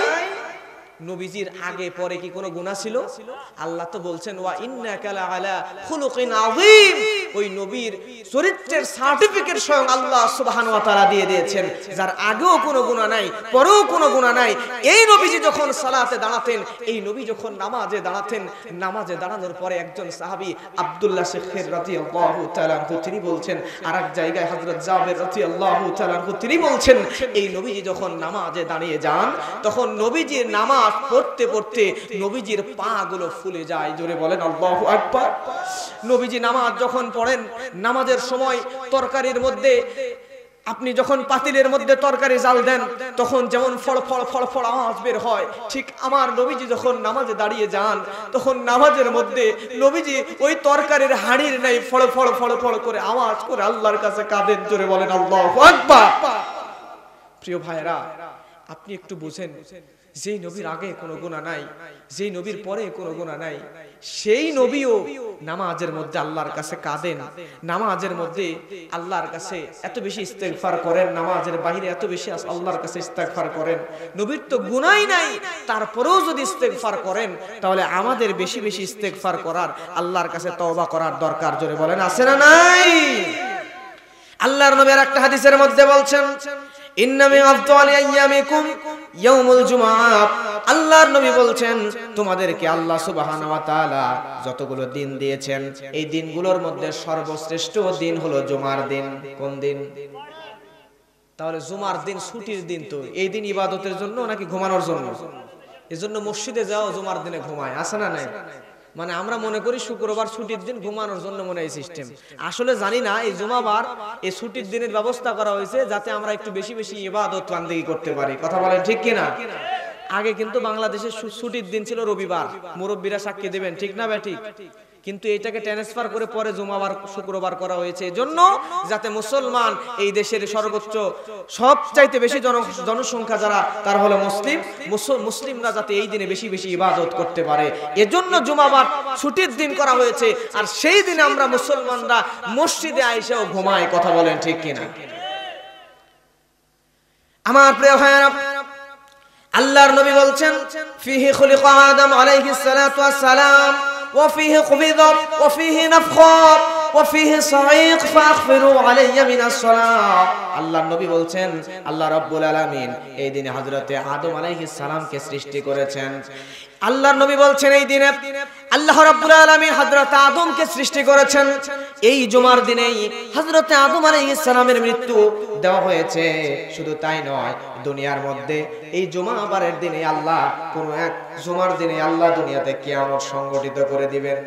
নবীজির আগে পরে কি কোনো গুনাহ ছিল? আল্লাহ তো বলছেন, ওয়া ইন্নাকা লাআলা খুলুকিন আযীম। ওই নবীর চরিত্রের সার্টিফিকেট স্বয়ং আল্লাহ সুবহানাহু ওয়া তাআলা দিয়ে দিয়েছেন, যার আগেও কোনো গুনাহ নাই, পরেও কোনো গুনাহ নাই। এই নবীজি যখন সালাতে দাঁড়াতেন, এই নবী যখন নামাজে দাঁড়াতেন, নামাজে দাঁড়ানোর পরে একজন সাহাবী আব্দুল্লাহ শেখের রাদিয়াল্লাহু তাআলা তিনি বলছেন, আরেক জায়গায় হযরত জাবের রাদিয়াল্লাহু তাআলা তিনি বলছেন, এই নবীজি যখন নামাজে দাঁড়িয়ে যান, তখন নবীজির নামাজ পড়তে পড়তে নবীজির পা গুলো ফুলে যায়। জোরে বলেন আল্লাহু আকবার। নবীজি নামাজ যখন পড়েন, নামাজের সময় তরকারির মধ্যে আপনি যখন পাতিলের মধ্যে তরকারি জাল দেন, তখন যেমন ফড় ফড় ফড় ফড় আওয়াজ বের হয়, ঠিক আমার নবীজি যখন নামাজে দাঁড়িয়ে যান, তখন নামাজের মধ্যে নবীজি ওই তরকারির হাঁড়ির নাই ফড় ফড় ফড় ফড় করে আওয়াজ করে আল্লাহর কাছে কাঁদেন। জোরে বলেন আল্লাহু আকবার। প্রিয় ভাইরা, আপনি একটু বুঝেন, যেই নবীর আগে কোনো গুনাহ নাই, যেই নবীর পরে কোনো গুনাহ নাই, সেই নবীও নামাজের মধ্যে আল্লাহর কাছে কাঁদেন, নামাজের মধ্যে আল্লাহর কাছে এত বেশি ইস্তেগফার করেন, নামাজের বাইরে এত বেশি আল্লাহর কাছে ইস্তেগফার করেন। নবীর তো গুনাহই নাই, তারপরেও যদি ইস্তেগফার করেন, তাহলে আমাদের বেশি বেশি ইস্তেগফার করার, আল্লাহর কাছে তওবা করার দরকার। জোরে বলেন, আছে না নাই? আল্লাহর নবী আরেকটা হাদিসের মধ্যে বলছেন, ইন্না মিন আফদালি আইয়ামিকুম ইয়াউমুল জুমআহ। আল্লাহর নবী বলছেন, তোমাদেরকে আল্লাহ সুবহানাহু ওয়া তাআলা যতগুলো দিন দিয়েছেন, এই দিনগুলোর মধ্যে সর্বশ্রেষ্ঠ দিন হলো জুমার দিন। কোন দিন? তাহলে জুমার দিন ছুটির দিন, তো এই দিন ইবাদতের জন্য নাকি ঘুমানোর জন্য? এজন্য মসজিদে যাও, জুমার দিনে ঘুমায়, আছে না নাই? মানে আমরা মনে করি শুক্রবার ছুটির দিন, ঘুমানোর জন্য মনে হয় সিস্টেম। আসলে জানি না এই জুমাবার এই ছুটির দিনের ব্যবস্থা করা হয়েছে যাতে আমরা একটু বেশি বেশি ইবাদত বান্দেগি করতে পারি। কথা বলেন ঠিক কিনা? আগে কিন্তু বাংলাদেশের ছুটির দিন ছিল রবিবার, মুরব্বীরা সাক্ষী দেবেন, ঠিক না ভাই? ঠিক। কিন্তু এটাকে ট্রান্সফার করে পরে জুমাবার শুক্রবার করা হয়েছে এজন্য যাতে মুসলমান এই দেশের সর্বোচ্চ সবচাইতে বেশি জনসংখ্যা যারা তার হলো মুসলিমরা যাতে এই দিনে বেশি বেশি ইবাদত করতে পারে এজন্য জুমাবার ছুটির দিন করা হয়েছে। আর সেই দিনে আমরা মুসলমানরা মসজিদে আইসাও ঘুমাই, কথা বলেন ঠিক কিনা? আমার প্রিয় ভাইরা, আল্লাহর নবী বলছেন ফিহি খুলিকা আদম আলাইহিস সালাতু ওয়াস সালাম ওয়া ফিহি কুবিদা ওয়া ফিহি নাফখা ওয়া ফিহি সাঈক ফাগফিরু আলাইয়া মিনাস সালাহ। আল্লাহর নবী বলছেন আল্লাহ রাব্বুল আলামিন এই দিনে হযরতে আদম আলাইহিস সালামকে সৃষ্টি করেছেন। আল্লাহর নবী বলছেন এই দিনে আল্লাহ রাব্বুল আলামিন হযরত আদমকে সৃষ্টি করেছেন। এই জুমার দিনেই হযরত আদম আলাইহিস সালামের মৃত্যু দেওয়া হয়েছে। শুধু তাই নয়, দুনিয়ার মধ্যে এই জুমাবারের দিনে আল্লাহ কোন এক জুমার দিনে আল্লাহ দুনিয়াতে কিয়ামত সংগঠিত করে দিবেন।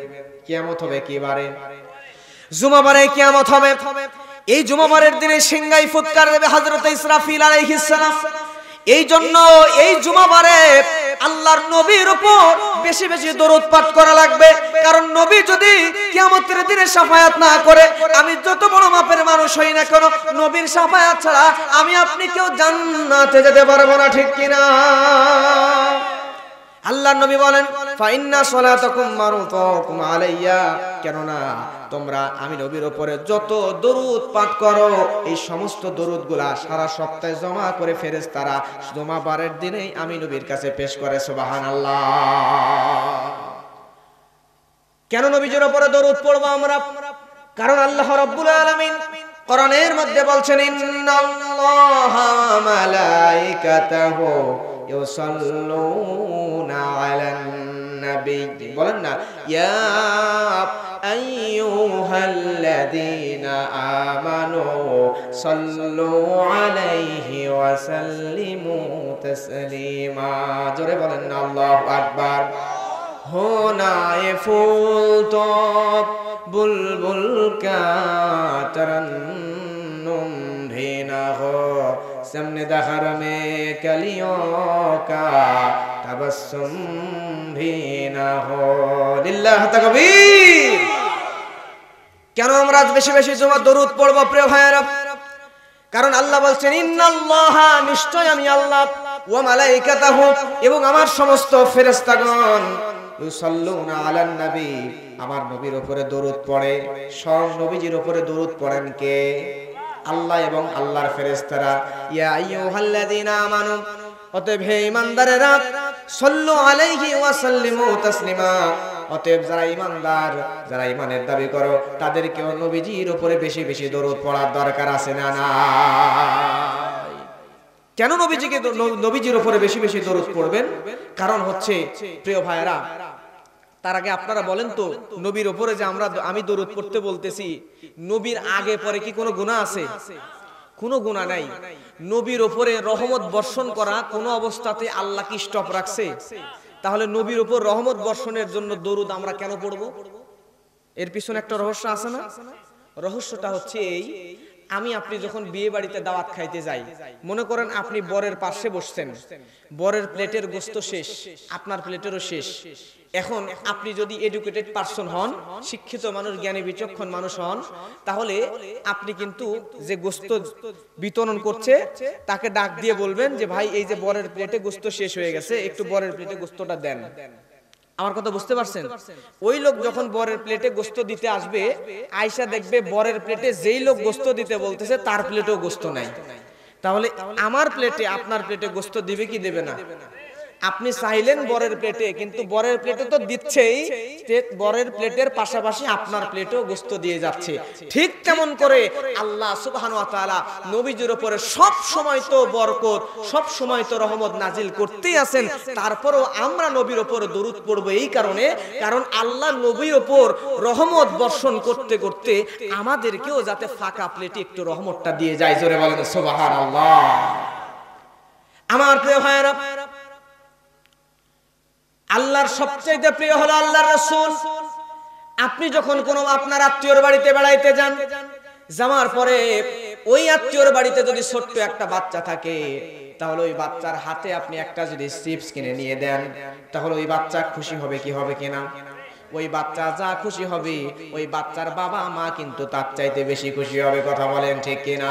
কিয়ামত হবে কি বারে? জুমাবারে কিয়ামত হবে। এই জুমাবারের দিনে সিংহাই ফুৎকার দেবে হযরত ইসরাফিল আলাইহিস সালাম। এই জন্য এই জুমাবারে আল্লাহর নবীর উপর বেশি বেশি দরুদ পাঠ করা লাগবে। কারণ নবী যদি কিয়ামতের দিনে শাফায়াত না করে, আমি যত বড় মাপের মানুষ হই না কেন, নবীর শাফায়াত ছাড়া আমি আপনি কেউ জান্নাতে যেতে পারবো না, ঠিক কিনা? আল্লাহর নবী বলেন ফা ইন্না সালাতাকুম মারুতাকুম আলাইয়া, কেননা তোমরা আমি নবীর উপরে যত দরুদ পাঠ করো এই সমস্ত দরুদগুলা সারা সপ্তাহে জমা করে ফেরেশতারা জুমাবারের দিনেই আমি নবীর কাছে পেশ করে। সুবহানাল্লাহ। কেন নবীর উপরে দরুদ পড়ব আমরা? কারণ আল্লাহ রাব্বুল আলামিন কোরআনের মধ্যে বলছেন ইন্নাল্লাহা ওয়া মালাইকাতাহু ইউসাল্লুনা আলান নবী। বলেন না ইয়া আইয়ুহাল্লাযীনা আমানু সাল্লু আলাইহি ওয়া সাল্লিমু তাসলিমা। জোরে বলেন না আল্লাহু আকবার। হোনায়ে ফুল তো বুলবুল কা तरन्नुम भी न हो सामने दहर में कलियों का तबस्सुम भी न हो। लिल्लाह तकबीर। কেন আমরা বেশি বেশি জুমার দরুদ পড়ব প্রিয় ভাইরা? কারণ আল্লাহ বলছেন ইন্নাল্লাহা, নিশ্চয় আমি আল্লাহ, ওয়া মালাইকাতাহু, এবং আমার সমস্ত ফেরেশতাগণ, ইউসাল্লুনা আলান নবী, আমার নবীর উপরে দরুদ পড়ে। স্বয়ং নবীজির উপরে দরুদ পড়েন কে? আল্লাহ এবং আল্লাহর ফেরেশতারা। ইয়া আইয়ুহাল্লাযীনা আমানু, অতএব হে ঈমানদারেরা, সাল্লু আলাইহি ওয়া সাল্লিমু তাসলিমা, অতএব যারা ঈমানদার, যারা ঈমানের দাবি করো তাদেরকেও নবীজির উপরে বেশি বেশি দরুদ পড়ার দরকার আছে না নাই? কেন নবীজির উপরে বেশি বেশি দরুদ পড়বেন? কারণ হচ্ছে প্রিয় ভাইরা, তার আগে আপনারা বলেন তো, নবীর উপরে যে আমি দরুদ পড়তে বলতেছি, নবীর আগে পরে কি কোনো গুনাহ আছে? কোনো গুনাহ নাই। নবীর উপরে রহমত বর্ষণ করা কোনো অবস্থাতে আল্লাহ কি স্টপ রাখছে? তাহলে নবীর উপর রহমত বর্ষণের জন্য দরুদ আমরা কেন পড়ব? এর পিছনে একটা রহস্য আছে না? রহস্যটা হচ্ছে এই, আমি আপনি যখন বিয়ে বাড়িতে দাওয়াত খাইতে যাই, মনে করেন আপনি বরের পাশে বসছেন, বরের প্লেটের গোশত শেষ, আপনার প্লেটেরও শেষ। এখন আপনি যদি এডুকেটেড পারসন হন, শিক্ষিত মানুষ, জ্ঞানী বিচক্ষণ মানুষ হন, তাহলে আপনি কিন্তু যে গোশত বিতরণ করছে তাকে ডাক দিয়ে বলবেন যে ভাই এই যে বরের প্লেটে গোশত শেষ হয়ে গেছে, একটু বরের প্লেটে গোশতটা দেন। আমার কথা বুঝতে পারছেন? ওই লোক যখন বরের প্লেটে গোশত দিতে আসবে, আয়েশা দেখবে বরের প্লেটে যেই লোক গোশত দিতে বলতেছে তার প্লেটেও গোশত নাই। তাহলে আমার প্লেটে আপনার প্লেটে গোশত দিবে কি দেবে না? আপনি চাইলেন বরের প্লেটে, কিন্তু বরের প্লেটে তো দিচ্ছেই, বরের প্লেটের পাশাপাশি আপনার প্লেটেও গোশত দিয়ে যাচ্ছে। ঠিক তেমন করে আল্লাহ সুবহানাহু ওয়া তাআলা নবীজির উপরে সব সময় তো বরকত, সব সময় তো রহমত নাজিল করতেই আছেন। তারপরেও আমরা নবীর উপর দরুদ পড়ব এই কারণে, কারণ আল্লাহ নবীর উপর রহমত বর্ষণ করতে করতে আমাদেরকেও যাতে ফাঁকা প্লেটে একটু রহমতটা দিয়ে যায়। জোরে বলেন সুবহানাল্লাহ। আমার প্রিয় ভাইরা, আল্লাহর সবচেয়ে প্রিয় হলো আল্লাহর রাসূল। আপনি যখন কোনো আপনার আত্মীয়র বাড়িতে বেড়াইতে যান, যাওয়ার পরে ওই আত্মীয়র বাড়িতে যদি ছোট্ট একটা বাচ্চা থাকে, তাহলে ওই বাচ্চার হাতে আপনি একটা যদি চিপস কিনে নিয়ে দেন, তাহলে ওই বাচ্চা খুশি হবে কি হবে কিনা? ওই বাচ্চা যা খুশি হবে ওই বাচ্চার বাবা মা কিন্তু তার চাইতে বেশি খুশি হবে। কথা বলেন ঠিক কিনা?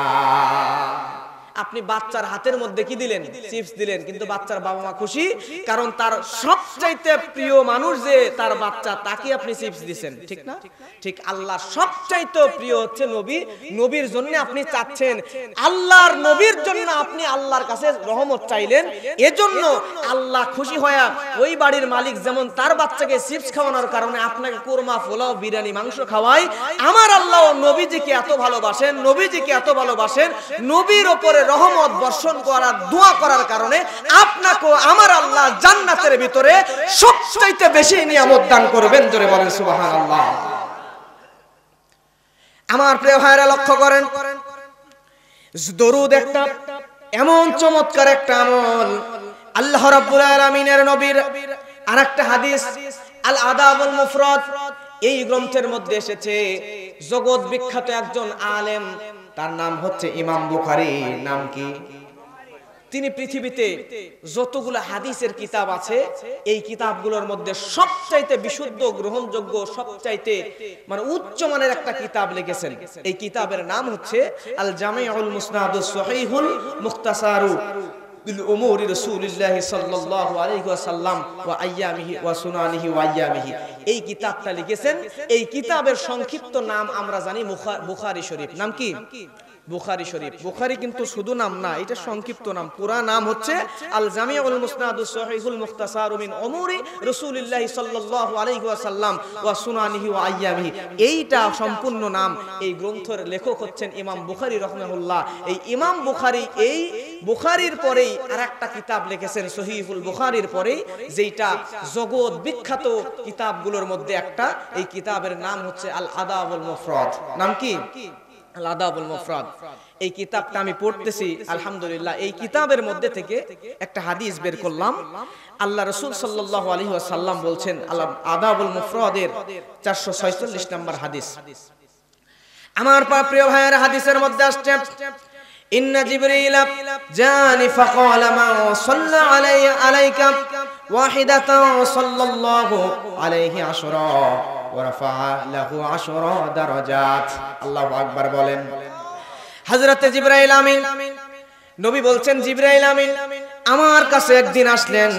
আপনি বাচ্চার হাতের মধ্যে কি দিলেন? চিপস দিলেন, কিন্তু বাচ্চার বাবা মা খুশি, কারণ তার সবচাইতে প্রিয় মানুষ যে তার বাচ্চা, তাকে আপনি চিপস দিবেন, ঠিক না? ঠিক আল্লাহর সবচাইতে প্রিয় হচ্ছে নবী। নবীর জন্য আপনি চাচ্ছেন, আল্লাহর নবীর জন্য আপনি আল্লাহর কাছে রহমত চাইলেন, এজন্য আল্লাহ খুশি হয়ে ওই বাড়ির মালিক যেমন তার বাচ্চাকে চিপস খাওয়ানোর কারণে আপনাকে কোরমা, পোলাও, বিরিয়ানি, মাংস খাওয়ায়। আমার আল্লাহ নবীজিকে এত ভালোবাসেন, নবীজিকে এত ভালোবাসেন, নবীর উপরে রহমত বর্ষণ করার দোয়া করার কারণে আপনাকে আমার আল্লাহ জান্নাতের ভিতরে সবচাইতে বেশি নিয়ামত দান করবেন। জোরে বলেন সুবহানাল্লাহ। আমার প্রিয় ভাইরা লক্ষ্য করেন, দরুদ একটা এমন চমৎকার একটা আমল। আল্লাহ রাব্বুল আলামিনের নবীর আরেকটা হাদিস আল আদাবুল মুফরাদ এই গ্রন্থের মধ্যে এসেছে, জগৎ বিখ্যাত একজন আলেম, তার নাম হচ্ছে ইমাম বুখারী। নাম কি? তিনি পৃথিবীতে যতগুলো হাদিসের কিতাব আছে এই কিতাবগুলোর মধ্যে সবচাইতে বিশুদ্ধ, গ্রহণযোগ্য, সবচাইতে মানে উচ্চমানের একটা কিতাব লিখেছেন। এই কিতাবের নাম হচ্ছে আল জামিউল মুসনাদুস সহিহুল মুখতাসারু বিল উমুরি রাসূলিল্লাহ সাল্লাল্লাহু আলাইহি ওয়াসাল্লাম ওয়া আইয়ামিহি ওয়া সুনানিহি ওয়া আইয়ামিহি। এই কিতাবটা লিখেছেন, এই কিতাবের সংক্ষিপ্ত নাম আমরা জানি বুখারী শরীফ। নাম কি? বুখারী শরীফ। বুখারী কিন্তু শুধু নাম না, এটা সংক্ষিপ্ত নাম। পুরা নাম হচ্ছে আল জামিউল মুসনাদুস সহিহুল মুখতাসারু মিন উমুরি রাসূলিল্লাহ সাল্লাল্লাহু আলাইহি ওয়াসাল্লাম ওয়া সুনানিহি ওয়া আইয়ামিহি। এইটা সম্পূর্ণ নাম। এই গ্রন্থের লেখক হচ্ছেন ইমাম বুখারী রাহিমাহুল্লাহ। এই ইমাম বুখারী এই বুখারীর পরেই আরেকটা কিতাব লিখেছেন সহিহুল বুখারীর পরেই, যেটা জগৎ বিখ্যাত কিতাবগুলোর মধ্যে একটা। এই কিতাবের নাম হচ্ছে আল আদাবুল মুফরাদ। নাম কি? আল আদাবুল মুফরাদ। এই কিতাবটা আমি পড়তেছি, আলহামদুলিল্লাহ। এই কিতাবের মধ্যে থেকে একটা হাদিস বের করলাম। আল্লাহ রাসূল সাল্লাল্লাহু আলাইহি ওয়াসাল্লাম বলছেন, আল আদাবুল মুফরাদের 446 নম্বর হাদিস। আমার প্রিয় ভাইয়ের হাদিসের মধ্যে আসছে, ইন্না জিবরিল জানি ফাকালা মা সাল্লা আলাইকা ওয়াহিদাতান সাল্লাল্লাহু আলাইহি আশরা ওয়া রাফা লাহু আশরা দারাজাত। আল্লাহু আকবার বলেন। হযরত জিবরাইল আমিন নবী বলছেন, জিবরাইল আমিন আমার কাছে একদিন আসলেন,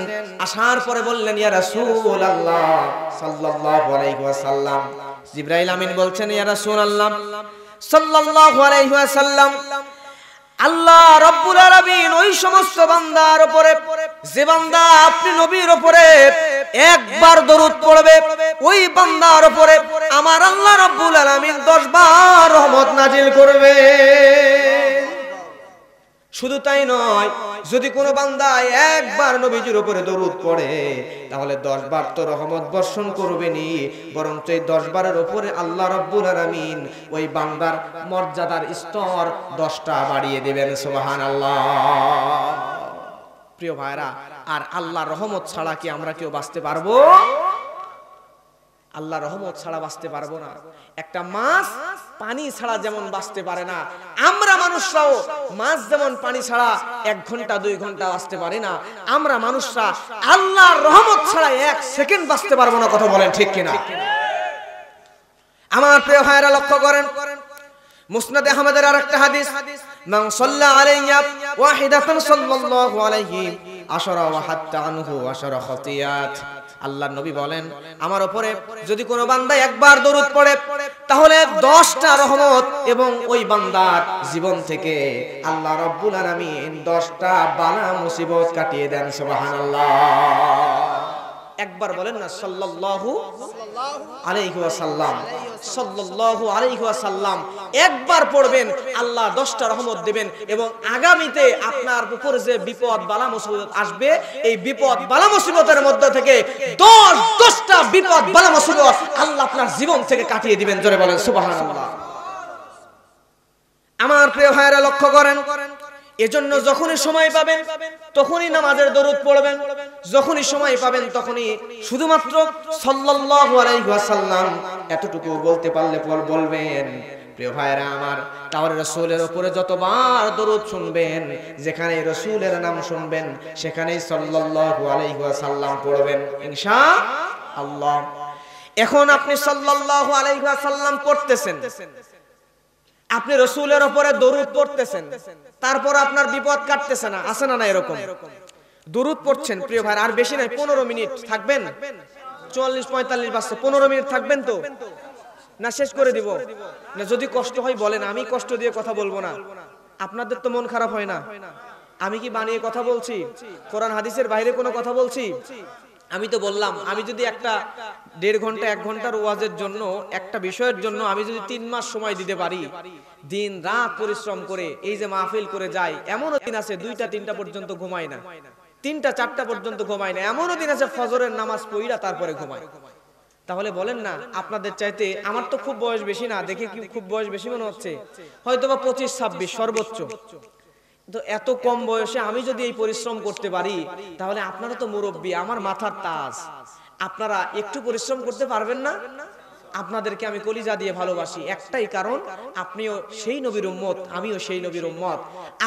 আসার পরে বললেন, ইয়া রাসূলুল্লাহ সাল্লাল্লাহু আলাইহি ওয়াসাল্লাম। জিবরাইল আমিন বলছেন, ইয়া রাসূলুল্লাহ সাল্লাল্লাহু আলাইহি ওয়াসাল্লাম, আল্লাহ রাব্বুল আলামিন ওই সমস্ত বান্দার উপরে, যে বান্দা আপনি নবীর উপরে একবার দরুদ পড়বে, ওই বান্দার উপরে আমার আল্লাহ রাব্বুল আলামিন 10 বার রহমত নাজিল করবে। শুধু তাই নয়, যদি কোনো বান্দা একবার নবীজির উপরে দরুদ পড়ে তাহলে 10 বার তো রহমত বর্ষণ করবেনই, বরং এই 10 বারের উপরে আল্লাহ রাব্বুল আলামিন ওই বান্দার মর্যাদার স্তর 10টা বাড়িয়ে দিবেন। সুবহানাল্লাহ। প্রিয় ভাইরা, আর আল্লাহর রহমত ছাড়া কি আমরা কেউ বাঁচতে পারবো? আল্লাহর রহমত ছাড়া বাঁচতে পারবো না। একটা মাছ পানি ছাড়া যেমন বাঁচতে পারে না, আমরা মানুষরাও মাছ যেমন পানি ছাড়া 1 ঘন্টা 2 ঘন্টা বাঁচতে পারি না, আমরা মানুষরা আল্লাহর রহমত ছাড়া 1 সেকেন্ড বাঁচতে পারবো না। কথা বলেন ঠিক কিনা? আমার প্রিয় ভাইরা লক্ষ্য করেন, মুসনাদ আহমদের আরেকটা হাদিস, মান সাল্লা আলাইয়া ওয়াহিদাতান সাল্লাল্লাহু আলাইহি আশরা ওয়া হাত্তা আনহু আশরা খাতিয়াত। আল্লাহর নবী বলেন, আমার উপরে যদি কোনো বান্দা একবার দরুদ পড়ে তাহলে 10টা রহমত এবং ওই বান্দার জীবন থেকে আল্লাহ রাব্বুল আলামিন 10টা বালা মুসিবত কাটিয়ে দেন। সুবহানাল্লাহ। একবার বলেন না সাল্লাল্লাহু আলাইহি ওয়াসাল্লাম। সাল্লাল্লাহু আলাইহি ওয়াসাল্লাম একবার পড়বেন, আল্লাহ 10টা রহমত দিবেন, এবং আগামীতে আপনার উপরে যে বিপদ বালা মুসিবত আসবে, এই বিপদ বালা মুসিবতের মধ্যে থেকে 10টা বিপদ বালা মুসিবত আল্লাহ আপনার জীবন থেকে কাটিয়ে দিবেন। জোরে বলেন সুবহানাল্লাহ। আমার প্রিয় ভাইরা লক্ষ্য করেন, এজন্য যখনই সময় পাবেন তখনই নামাজের দরুদ পড়বেন, যখনই সময় পাবেন তখনই শুধুমাত্র সাল্লাল্লাহু আলাইহি ওয়াসাল্লাম এতটুকু বলতে পারলে বলবেন। প্রিয় ভাইরা আমার, তাহলে রাসূলের উপরে যতবার দরুদ শুনবেন, যেখানে রাসূলের নাম শুনবেন সেখানেই সাল্লাল্লাহু আলাইহি ওয়াসাল্লাম পড়বেন ইনশাআল্লাহ। এখন আপনি সাল্লাল্লাহু আলাইহি ওয়াসাল্লাম পড়তেছেন, আপনি রাসূলের উপরে দরুদ পড়তেছেন, তারপর আপনার বিপদ কাটতেছে না, আছে না না এরকম? দরুদ পড়ছেন প্রিয় ভাই, আর বেশি নাই, 15 মিনিট থাকবেন, 44-45 বাজছে, 15 মিনিট থাকবেন তো না শেষ করে দিব? না যদি কষ্ট হয় বলেন, আমি কষ্ট দিয়ে কথা বলবো না, আপনাদের তো মন খারাপ হয় না? আমি কি বানিয়ে কথা বলছি? কোরআন হাদিসের বাইরে কোনো কথা বলছি? আমি তো বললাম, আমি যদি একটা 1.5 ঘন্টা 1 ঘন্টার ওয়াজের জন্য, একটা বিষয়ের জন্য আমি যদি 3 মাস সময় দিতে পারি, দিন রাত পরিশ্রম করে এই যে মাহফিল করে যাই, এমনও দিন আছে 2টা 3টা পর্যন্ত ঘুমাই না, 3টা 4টা পর্যন্ত ঘুমাই না, এমনও দিন আছে ফজরের নামাজ পড়া তারপরে ঘুমাই। তাহলে বলেন না, আপনাদের চাইতে আমার তো খুব বয়স বেশি না, দেখে কি খুব বয়স বেশি মনে হচ্ছে? হয়তোবা 25-26 সর্বোচ্চ। তো এত কম বয়সে আমি যদি এই পরিশ্রম করতে পারি, তাহলে আপনারা তো মুরব্বী, আমার মাথার তাজ, আপনারা একটু পরিশ্রম করতে পারবেন না? আপনাদেরকে আমি কলিজা দিয়ে ভালোবাসি, একটাই কারণ, আপনিও সেই নবীর উম্মত, আমিও সেই নবীর উম্মত,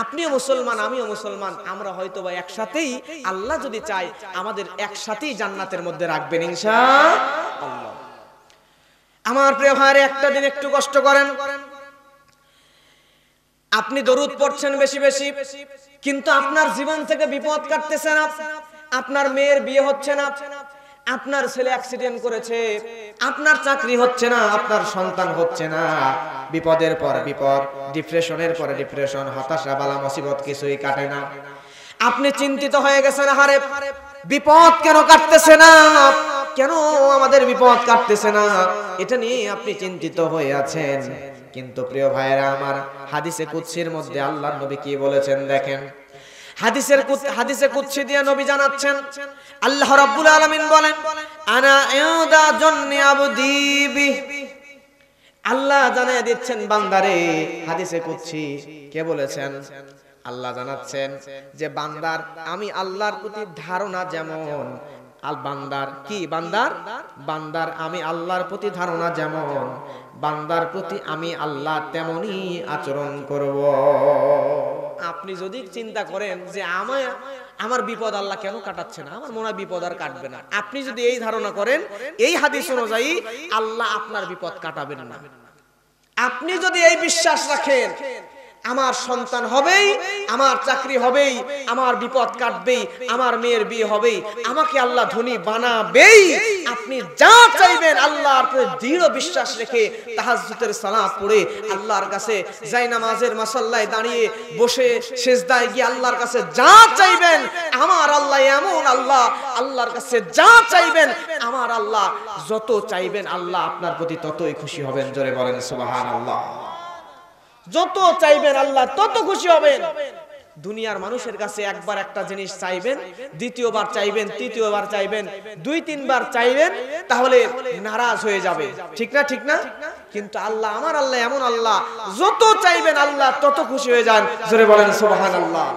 আপনিও মুসলমান আমিও মুসলমান, আমরা হয়তোবা একসাথেই, আল্লাহ যদি চায় আমাদের একসাথেই জান্নাতের মধ্যে রাখবেন ইনশাআল্লাহ। আমার প্রিয় ভাইরা, একটা দিন একটু কষ্ট করেন, আপনি দরুদ পড়ছেন বেশি বেশি, কিন্তু আপনার জীবন থেকে বিপদ কাটতেছে না, আপনার মেয়ের বিয়ে হচ্ছে না, আপনার ছেলে অ্যাক্সিডেন্ট করেছে, আপনার চাকরি হচ্ছে না, আপনার সন্তান হচ্ছে না, বিপদের পর বিপদ, ডিপ্রেশনের পরে ডিপ্রেশন, হতাশা বালা মুসিবত কিছুই কাটে না। আপনি চিন্তিত হয়ে গেছেন, আরে বিপদ কেন কাটতেছে না, কেন আমাদের বিপদ কাটতেছে না, এটা নিয়ে আপনি চিন্তিত হয়ে আছেন। কিন্তু প্রিয় ভাইয়েরা আমার, হাদিসে কুদসির মধ্যে আল্লাহর নবী কি বলেছেন দেখেন। হাদিসে কুদসি দিয়ে নবী জানাচ্ছেন, আল্লাহ রাব্বুল আলামিন বলেন, আনা ইউদা জন্নি আবদি বি। আল্লাহ জানিয়ে দিচ্ছেন বান্দারে, হাদিসে কুদসি কে বলেছেন? আল্লাহ জানাচ্ছেন যে বান্দার, আমি আল্লাহর প্রতি ধারণা যেমন, বান্দার কি, বান্দার আমি আল্লাহর প্রতি ধারণা যেমন, বান্দার প্রতি আমি আল্লাহ তেমনি আচরণ করব। আপনি যদি চিন্তা করেন যে আমার বিপদ আল্লাহ কেন কাটাচ্ছে না, আমার মনে হয় বিপদ আর কাটবে না, আপনি যদি এই ধারণা করেন, এই হাদিস অনুযায়ী আল্লাহ আপনার বিপদ কাটাবেন না। আপনি যদি এই বিশ্বাস রাখেন, আমার সন্তান হবেই, আমার চাকরি হবেই, আমার বিপদ কাটবেই, আমার মেয়ের বিয়ে হবেই, আমাকে আল্লাহ ধনী বানাবেই, আপনি যা চাইবেন আল্লাহর উপরে দৃঢ় বিশ্বাস রেখে তাহাজ্জুদের সালাত পড়ে আল্লাহর কাছে জায়নামাজের মাসাল্লায় দাঁড়িয়ে বসে সিজদায় গিয়ে আল্লাহর কাছে যা চাইবেন, আমার আল্লাহ এমন আল্লাহ, আল্লাহর কাছে যা চাইবেন আমার আল্লাহ যত চাইবেন, আল্লাহ আপনার প্রতি ততই খুশি হবেন। জোরে বলেন সুবহানাল্লাহ। যত চাইবেন আল্লাহ তত খুশি হবেন। দুনিয়ার মানুষের কাছে একবার একটা জিনিস চাইবেন, দ্বিতীয়বার চাইবেন, তৃতীয়বার চাইবেন, 2-3 বার চাইবেন, তাহলে নারাজ হয়ে যাবে, ঠিক না? ঠিক না? কিন্তু আল্লাহ, আমার আল্লাহ এমন আল্লাহ, যত চাইবেন আল্লাহ তত খুশি হয়ে যান। জোরে বলেন সুবহানাল্লাহ।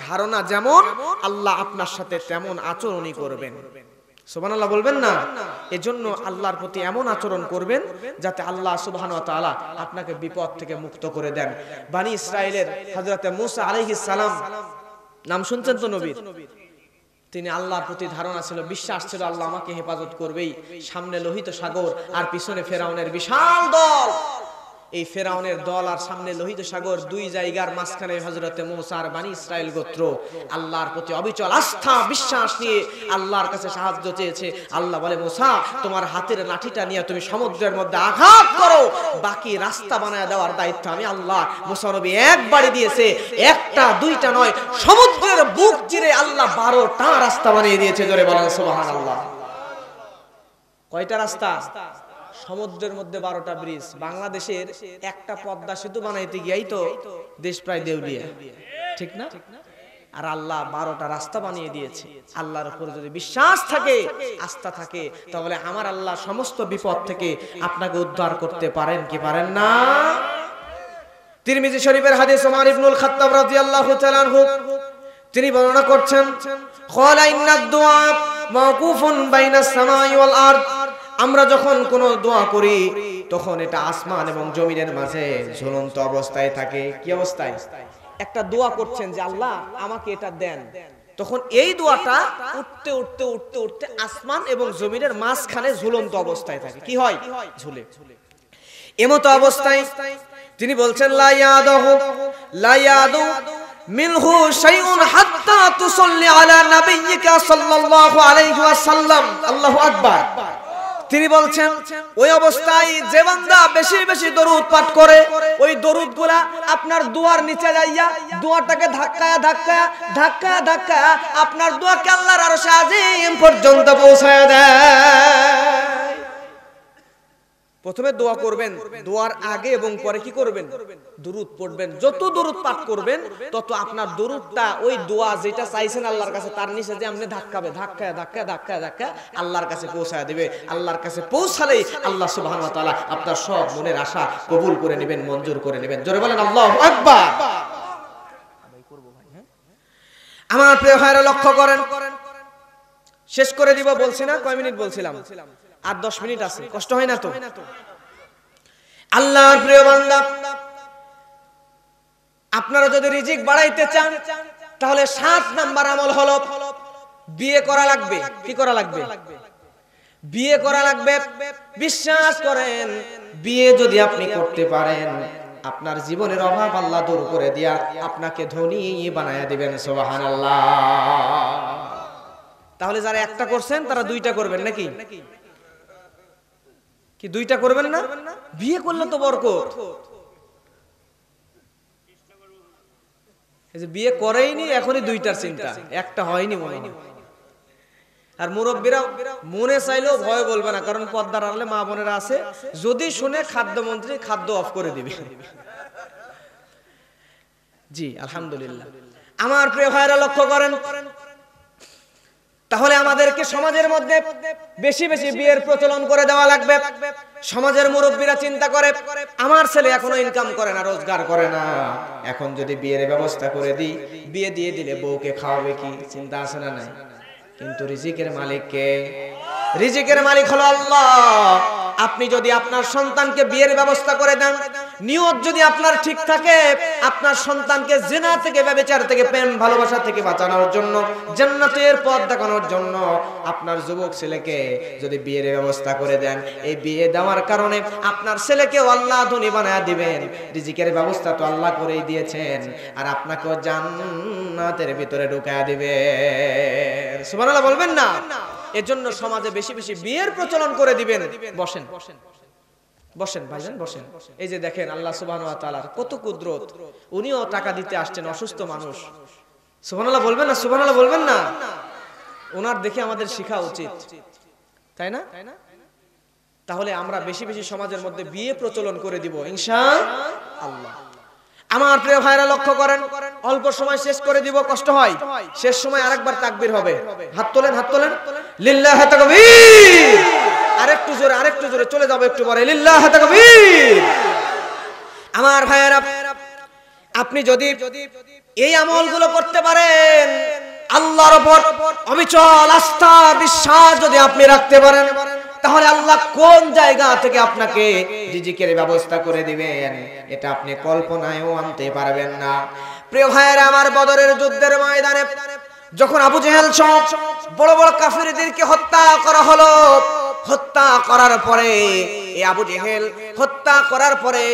ধারণা যেমন, আল্লাহ আপনার সাথে তেমন আচরণই করবেন। সুবহানাল্লাহ বলবেন না? এজন্য আল্লাহর প্রতি এমন আচরণ করবেন যাতে আল্লাহ সুবহানাহু ওয়া তাআলা আপনাকে বিপদ থেকে মুক্ত করে দেন। বনি ইসরাইলের হযরতে মূসা আলাইহিস সালাম, নাম শুনছেন তো নবীর? তিনি আল্লাহর প্রতি ধারণা ছিল, বিশ্বাস ছিল আল্লাহ আমাকে হেফাজত করবেই। সামনে লোহিত সাগর আর পিছনে ফেরাউনের বিশাল দল। এই ফেরাউনের দল আর সামনে লোহিত সাগর, 2 জায়গার মাঝখানে হযরতে মূসা আর বনি ইসরাইল গোত্র আল্লাহর প্রতি অবিচল আস্থা বিশ্বাস নিয়ে আল্লাহর কাছে সাহায্য চেয়েছে। আল্লাহ বলে, মূসা তোমার হাতের লাঠিটা নিয়ে তুমি সমুদ্রের মধ্যে আঘাত করো, বাকি রাস্তা বানায় দেওয়ার দায়িত্ব আমি আল্লাহ। মূসা নবী একবারই দিয়েছে, 1টা 2টা নয়, সমুদ্রের বুক চিরে আল্লাহ 12টা রাস্তা বানিয়ে দিয়েছে। জোরে বলেন সুবহানাল্লাহ। কয়টা রাস্তা? সমুদ্রের মধ্যে 12টা ব্রিজ। বাংলাদেশের একটা পদ্মা সেতু বানাইতে গিয়েই তো দেশ প্রায় দেউলিয়া, ঠিক না? আর আল্লাহ 12টা রাস্তা বানিয়ে দিয়েছে। আল্লাহর উপর যদি বিশ্বাস থাকে, আস্থা থাকে, তাহলে আমার আল্লাহ সমস্ত বিপদ থেকে আপনাকে উদ্ধার করতে পারেন কি পারেন না? তিরমিজি শরীফের হাদিস, ওমর ইবনুল খাত্তাব রাদিয়াল্লাহু তাআলা আনহু তিনি বর্ণনা করছেন, ক্বালা ইন্নাদ দুআ মাওকুফুন বাইনাস সামাই ওয়াল আরদ। আমরা যখন কোন দোয়া করি তখন এটা আসমান এবং জমিনের মাঝে ঝুলন্ত অবস্থায় থাকে। কি অবস্থায়? একটা দোয়া করছেন যে আল্লাহ আমাকে এটা দেন, তখন এই দোয়াটা উঠতে উঠতে উঠতে উঠতে আসমান এবং জমিনের মাঝখানে ঝুলন্ত অবস্থায় থাকে। কি হয়? ঝুলে। এমতো অবস্থায় তিনি বলছেন লা ইয়াদহু লা ইয়াদু মিনহু শাইউন হাত্তা তুসাল্লি আলা নাবিয়্যিকা সাল্লাল্লাহু আলাইহি ওয়াসাল্লাম। আল্লাহু আকবার। তিনি বলছেন ওই অবস্থায় যে বান্দা বেশি বেশি দরুদ পাঠ করে, ওই দরুদগুলা আপনার দুয়ার নিচে যাইয়া দুয়ারটাকে ধাক্কায়া ধাক্কায়া ধাক্কায়া ধাক্কায়া আপনার দোয়াকে আল্লাহর আরশে আজিম পর্যন্ত পৌঁছায় দেয়। প্রথমে দোয়া করবেন, দোয়ার আগে এবং পরে কি করবেন? দরুদ পড়বেন। যত দরুদ পাঠ করবেন তত আপনার দরুদটা ওই দোয়া যেটা চাইছেন আল্লাহর কাছে তার নিচে যে আপনি ধাক্কাবে, ধাক্কায় ধাক্কায় ধাক্কায় ধাক্কায় আল্লাহর কাছে পৌঁছায় দিবে। আল্লাহর কাছে পৌঁছালেই আল্লাহ সুবহানাহু ওয়া তাআলা আপনার সব মনের আশা কবুল করে নেবেন, মঞ্জুর করে নেবেন। জোরে বলেন আল্লাহু আকবার। আমার প্রিয় ভাইরা লক্ষ্য করেন, শেষ করে দিব বলছি না, কয় মিনিট বলছিলাম? আর 10 মিনিট আছে, কষ্ট হয় না তো? আল্লাহর প্রিয় বান্দা, আপনারা যদি রিজিক বাড়াইতে চান তাহলে 7 নাম্বার আমল হলো বিয়ে করা লাগবে। কি করা লাগবে? বিয়ে করা লাগবে। বিশ্বাস করেন, বিয়ে যদি আপনি করতে পারেন আপনার জীবনের অভাব আল্লাহ দূর করে দিয়া আপনাকে ধনী বানায়া দিবেন। সুবহানাল্লাহ। তাহলে যারা একটা করছেন তারা 2টা করবেন নাকি? কি 2টা করবেন না? বিয়ে করলে তো বরকত। এই যে বিয়ে করেইনি এখনই 2টার চিন্তা, একটা হয়নি মনে হয়। আর মুরব্বীরা মনে চাইলেও ভয় বলবে না, কারণ পর্দার আড়ালে মা বোনেরা আছে, যদি শুনে খাদ্যমন্ত্রী খাদ্য অফ করে দিবে। জি আলহামদুলিল্লাহ। আমার প্রিয় ভাইরা লক্ষ্য করেন, তাহলে আমাদেরকে সমাজের মধ্যে বেশি বেশি বিয়ের প্রচলন করে দেওয়া লাগবে। সমাজের মুরব্বীরা চিন্তা করে আমার ছেলে এখনো ইনকাম করে না, রোজগার করে না, এখন যদি বিয়ের ব্যবস্থা করে দিই, বিয়ে দিয়ে দিলে বউকে খাওয়াবে কি? চিন্তা আছে না নাই? কিন্তু রিজিকের মালিক কে? রিজিকের মালিক হলো আল্লাহ। আপনি যদি আপনার সন্তানকে বিয়ের ব্যবস্থা করে দেন, নিয়ত যদি আপনার ঠিক থাকে, আপনার সন্তানকে জিনা থেকে, ব্যভিচার থেকে, প্রেম ভালোবাসা থেকে বাঁচানোর জন্য, জান্নাতের পথ দেখানোর জন্য আপনার যুবক ছেলেকে যদি বিয়ের ব্যবস্থা করে দেন, এই বিয়ে দেওয়ার কারণে আপনার ছেলেকেও আল্লাহ ধনী বানায় দিবেন। রিজিকের ব্যবস্থা তো আল্লাহ করেই দিয়েছেন, আর আপনাকেও জান্নাতের ভিতরে ঢুকায় দিবেন। সুবহানাল্লাহ বলবেন না? এজন্য সমাজে বেশি বেশি বিয়ের প্রচলন করে দিবেন। বসেন বসেন ভাইজান, বসেন। এই যে দেখেন আল্লাহ সুবহানাহু ওয়া তাআলার কত কুদরত, উনিও টাকা দিতে আসছেন অসুস্থ মানুষ। সুবহানাল্লাহ বলবেন না? সুবহানাল্লাহ বলবেন না? ওনার দেখে আমাদের শেখা উচিত, তাই না? তাহলে আমরা বেশি বেশি সমাজের মধ্যে বিয়ে প্রচলন করে দিব ইনশাআল্লাহ। আমার প্রিয় ভাইরা লক্ষ্য করেন, অল্প সময় শেষ করে দিব, কষ্ট হয়। শেষ সময় আরেকবার তাকবীর হবে। হাত তোলেন, হাত তোলেন। লিল্লাহি তাকবীর। আরেকটু জোরে, আরেকটু জোরে, চলে যাবে একটু পরে। লিল্লাহি তাকবীর। আমার ভাইরা, আপনি যদি এই আমলগুলো করতে পারেন, আল্লাহর উপর অবিচল আস্থা বিশ্বাস যদি আপনি রাখতে পারেন, তাহলে আল্লাহ কোন জায়গা থেকে আপনাকে রিজিকের ব্যবস্থা করে দিবেন এটা আপনি কল্পনায়ও আনতে পারবেন না। প্রিয় ভাইয়েরা আমার, বদরের যুদ্ধের ময়দানে যখন আবু জেহেল সহ বড় বড় কাফিরদেরকে হত্যা করা হলো, হত্যা করার পরে এই আবু জেহেল হত্যা করার পরে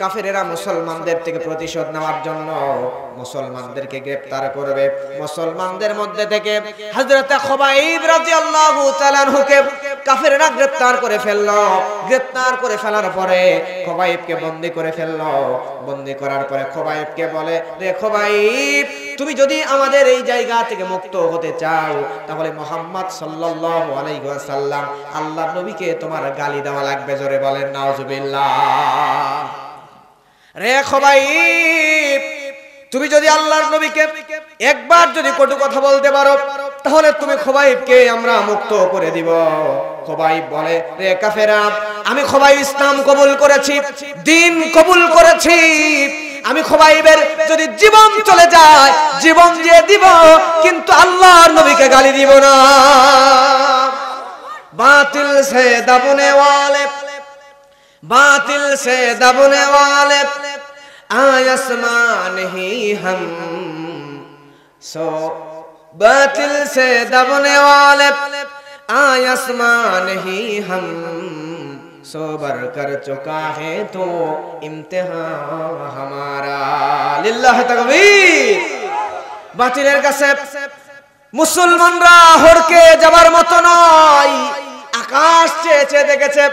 কাফেরেরা মুসলমানদের থেকে প্রতিশোধ নেওয়ার জন্য মুসলমানদেরকে গ্রেফতার করবে। মুসলমানদের মধ্যে থেকে হযরত খুবাইব রাদিয়াল্লাহু তাআলা আনহুকে কাফেরেরা গ্রেফতার করে ফেললো। গ্রেফতার করে ফেলার পরে খুবাইবকে বন্দী করে ফেললো। বন্দী করার পরে খুবাইবকে বলে, রে খুবাইব, তুমি যদি আমাদের এই জায়গা থেকে মুক্ত হতে চাও তাহলে মুহাম্মদ সাল্লাল্লাহু আলাইহি ওয়াসাল্লাম আল্লাহর নবীকে তোমার গালি দেওয়া লাগবে। জোরে বলেন নাউজুবিল্লাহ। রে খুবাইব, তুমি যদি আল্লাহর নবীকে একবার যদি কটু কথা বলতে পারো তাহলে তুমি খুবাইবকে আমরা মুক্ত করে দিব। খুবাইব বলে, রে কাফেরা, আমি খুবাইব ইসলাম কবুল করেছি, দ্বীন কবুল করেছি। আমি খুবাইবের যদি জীবন চলে যায় জীবন দিয়ে দিব, কিন্তু আল্লাহর নবীকে গালি দিব না। बातिल से दबने वाले, बातिल से दबने वाले आसमान ही हम सो बातिल से दबने वाले आसमान ही हम सोबर कर चुका है तो इम्तिहान हमारा लिल्लाह तकबीर। বাতিলের কাছে মুসলমানরা হড়কে যাবার মতো নয়, আকাশ চেয়ে চেয়ে দেখেছে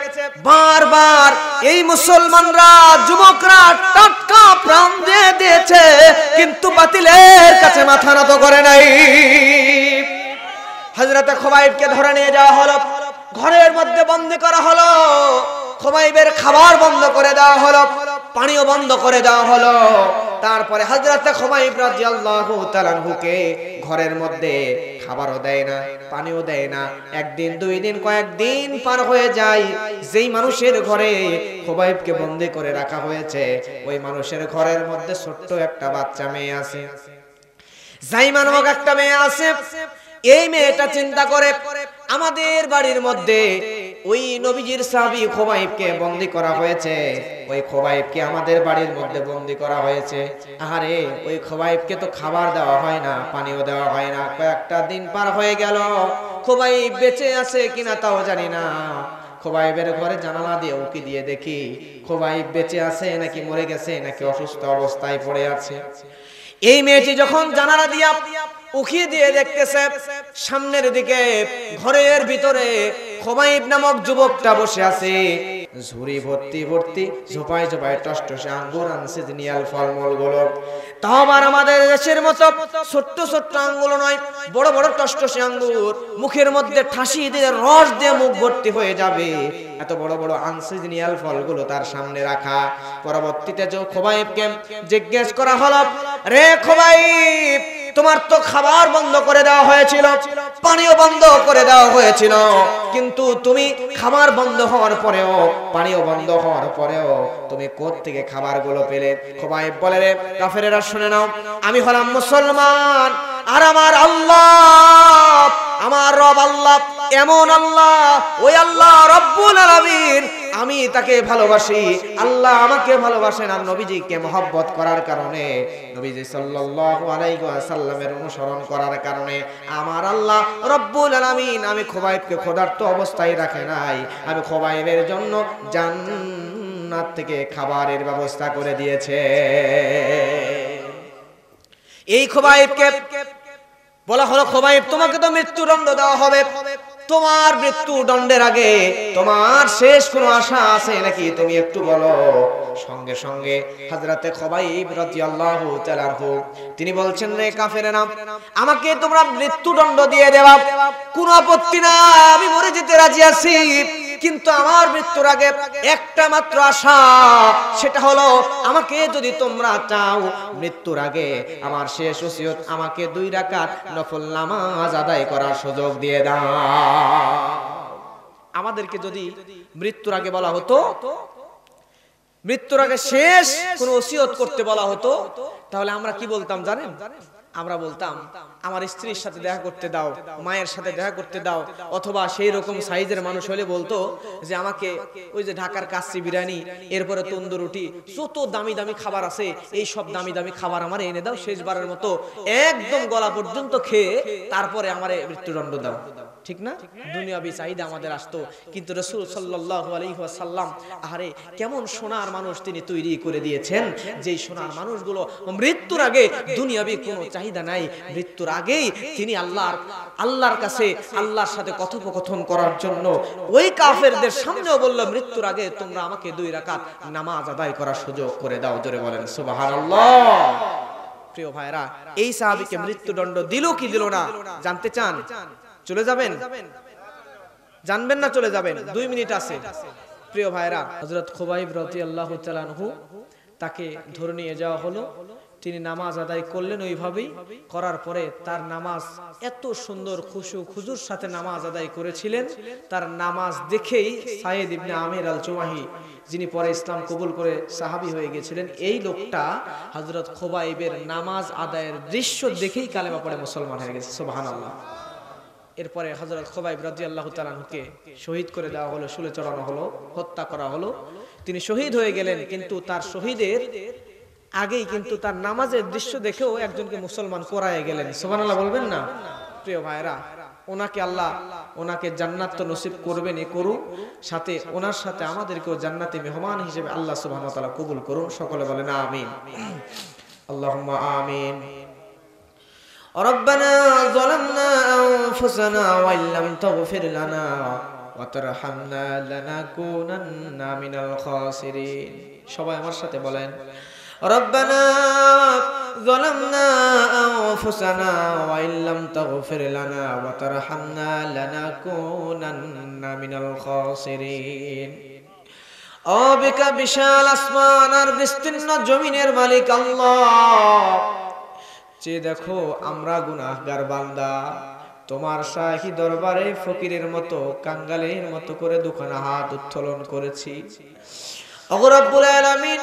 বারবার এই মুসলমানরা যুবকরা টাটকা প্রাণ দিয়ে দিয়েছে, কিন্তু বাতিলের কাছে মাথা নত করে নাই। হযরত খুবাইবকে ধরে নিয়ে যাওয়া হলো, ঘরের মধ্যে বন্দী করা হলো, খুবাইবের খাবার বন্ধ করে দেওয়া হলো, পানিও বন্ধ করে দেওয়া হলো। তারপরে হযরত খুবাইব রাদিয়াল্লাহু তাআলা আনহুকে ঘরের মধ্যে খাবারও দেয় না, পানিও দেয় না। একদিন দুই দিন কয়েকদিন পার হয়ে যায়। যেই মানুষের ঘরে খুবাইবকে বন্দী করে রাখা হয়েছে ওই মানুষের ঘরের মধ্যে ছোট্ট একটা বাচ্চা মেয়ে আছে, জাইমা নামক একটা মেয়ে আছে। এই মেয়েটা চিন্তা করে আমাদের বাড়ির মধ্যে ওই নবীজির সাহাবী খুবাইবকে বন্দী করা হয়েছে, ওই খুবাইবকে আমাদের বাড়ির মধ্যে বন্দী করা হয়েছে। আরে ওই খুবাইবকে তো খাবার দেওয়া হয় না, পানিও দেওয়া হয় না। কয়েকটা দিন পার হয়ে গেল, খুবাইব বেঁচে আছে কিনা তাও জানি না। খুবাইবের ঘরে জানালা দিয়ে উকি দিয়ে দেখি খুবাইব বেঁচে আছে নাকি মরে গেছে নাকি অসুস্থ অবস্থায় পড়ে আছে। এই মেয়েটি যখন জানালা দিয়া উকি দিয়ে দেখতেছে সামনের দিকে ঘরের ভিতরে খুবাইব নামক যুবকটা বসে আছে, ঝুড়ি ভর্তি ভর্তি ঝোপায় ঝোপায় টসটসে আঙ্গুর আনছে, জিনিয়াল ফলমূল গুলো। তাও আবার আমাদের দেশের মতো ছোট্ট ছোট্ট আঙ্গুর নয়, বড় বড় টসটসে আঙ্গুর, মুখের মধ্যে ঠাসি দিয়ে রস দিয়ে মুখ ভর্তি হয়ে যাবে, এত বড় বড় আনছে জিনিয়াল ফলগুলো তার সামনে রাখা। পরবর্তীতে যে খুবাইবকে জিজ্ঞেস করা হলো, রে খুবাইব, তোমার তো খাবার বন্ধ করে দেওয়া হয়েছিল, পানিও বন্ধ করে দেওয়া হয়েছিল, কিন্তু তুমি খাবার বন্ধ হওয়ার পরেও পানিও বন্ধ হওয়ার পরেও তুমি কোথা থেকে খাবারগুলো পেলে? খুবাইব বলে, রে কাফেরেরা শুনে নাও, আমি হলাম মুসলমান, আর আমার আল্লাহ, আমার রব আল্লাহ এমন আল্লাহ, ওই আল্লাহ রব্বুল আলামিন, আমি তাকে ভালোবাসি, আল্লাহ আমাকে ভালোবাসেন। আর নবীজিকে মহব্বত করার কারণে, নবীজি সাল্লাল্লাহু আলাইহি ওয়াসাল্লামের অনুসরণ করার কারণে আমার আল্লাহ রব্বুল আলামিন আমি খুবাইবকে ক্ষুধার্ত অবস্থায় রাখে নাই, আমি খুবাইবের জন্য জান্নাত থেকে খাবারের ব্যবস্থা করে দিয়েছে। এই খুবাইবকে বলা হলো, খুবাইব তোমাকে তো মৃত্যুদণ্ড দেওয়া হবে, তোমার মৃত্যুদণ্ডের আগে তোমার শেষ কোনো আশা আছে নাকি তুমি একটু বলো। সঙ্গে সঙ্গে হযরতে খুবাইব রাদিয়াল্লাহু তাআলা আনহু তিনি বলছেন, রে কাফেরেরা, আমাকে তোমরা মৃত্যুদণ্ড দিয়ে দেবা, কোনো আপত্তি না, আমি মরে যেতে রাজি আছি, কিন্তু আমার মৃত্যুর আগে একটা মাত্র আশা, সেটা হলো আমাকে যদি তোমরা চাও মৃত্যুর আগে আমার শেষ ওসিয়ত, আমাকে 2 রাকাত নফল নামাজ আদায় করার সুযোগ দিয়ে দাও। আমাদেরকে যদি মৃত্যুর আগে বলা হতো, মৃত্যুর আগে শেষ কোন ওসিয়ত করতে বলা হতো, তাহলে আমরা কি বলতাম জানেন? আমরা বলতাম আমার স্ত্রীর সাথে দেখা করতে দাও, মায়ের সাথে দেখা করতে দাও, অথবা সেই রকম সাইজের মানুষ হলে বলতো যে আমাকে ওই যে ঢাকার কাচ্চি বিরিয়ানি, এরপরে তন্দুর রুটি, যত দামি দামি খাবার আছে এই সব দামি দামি খাবার আমার এনে দাও, শেষবারের মতো একদম গলা পর্যন্ত খেয়ে তারপরে আমারে মৃত্যুদণ্ড দাও। ঠিক না? দুনিয়াবি চাহিদা আমাদের আসতো, কিন্তু রাসূল সাল্লাল্লাহু আলাইহি ওয়াসাল্লাম আরে কেমন সোনার মানুষ তিনি তৈরি করে দিয়েছেন, যেই সোনার মানুষগুলো মৃত্যুর আগে দুনিয়াবি কোনো চাহিদা নাই, মৃত্যুর আগেই তিনি আল্লাহর কাছে আল্লাহর সাথে কথোপকথন করার জন্য ওই কাফেরদের সামনেও বলল, মৃত্যুর আগে তোমরা আমাকে 2 রাকাত নামাজ আদায় করার সুযোগ করে দাও। জোরে বলেন সুবহানাল্লাহ। প্রিয় ভাইরা, এই সাহাবীকে মৃত্যুদণ্ড দিল কি দিল না জানতে চান? চলে যাবেন? জানবেন না চলে যাবেন? 2 মিনিট আছে। প্রিয় ভাইরা, হযরত খুবাইব রাদিয়াল্লাহু তাআলা আনহু তাকে ধরে নিয়ে যাওয়া হলো, তিনি নামাজ আদায় করলেন। ওইভাবেই করার পরে তার নামাজ এত সুন্দর খুশু খুজুর সাথে নামাজ আদায় করেছিলেন, তার নামাজ দেখেই সাইদ ইবনে আমির আল জুমাহি, যিনি পরে ইসলাম কবুল করে সাহাবী হয়ে গেছিলেন, এই লোকটা হযরত খুবাইবের নামাজ আদায়ের দৃশ্য দেখেই কালেমা পড়ে মুসলমান হয়ে গেছে। সুবহানাল্লাহ। এরপরে হযরত খুবাইব রাদিয়াল্লাহু তাআলা আনহুকে শহীদ করে দেওয়া হলো, শুলে চড়ানো হলো, হত্যা করা হলো। তিনি শহীদ হয়ে গেলেন, কিন্তু তার শহীদের আগেই কিন্তু তার নামাজের দৃশ্য দেখেও একজনকে মুসলমান করায় গেলেন। সুবহানাল্লাহ বলবেন না? প্রিয় ভাইরা, ওনাকে আল্লাহ ওনাকে জান্নাত তো নসিব করবেনই, করুন, সাথে ওনার সাথে আমাদেরকেও জান্নাতে মেহমান হিসেবে আল্লাহ সুবহানাহু ওয়া তাআলা কবুল করুন। সকলে বলেন আমিন। আল্লাহুম্মা আমিন। রব্বানা যালামনা আনফুসানা ওয়া ইল্লাম তাগফির লানা ওয়া তারহামনা লানাকুনান্না মিনাল খাসিরিন। সবাই আমার সাথে বলেন, রব্বানা যালামনা আনফুসানা ওয়া ইল্লাম তাগফির লানা ওয়া তারহামনা লানাকুনান্না মিনাল খাসিরিন। ও বিকা বিশাল আসমান আর বিস্তীর্ণ জমিনের মালিক আল্লাহ, যে দেখো আমরা গুনাহগার বান্দা, তোমার শাহী দরবারে ফকিরের মতো কাঙ্গালের মতো করে দুখানা হাত উত্তোলন করেছি। ওগো রব্বুল আলামিন,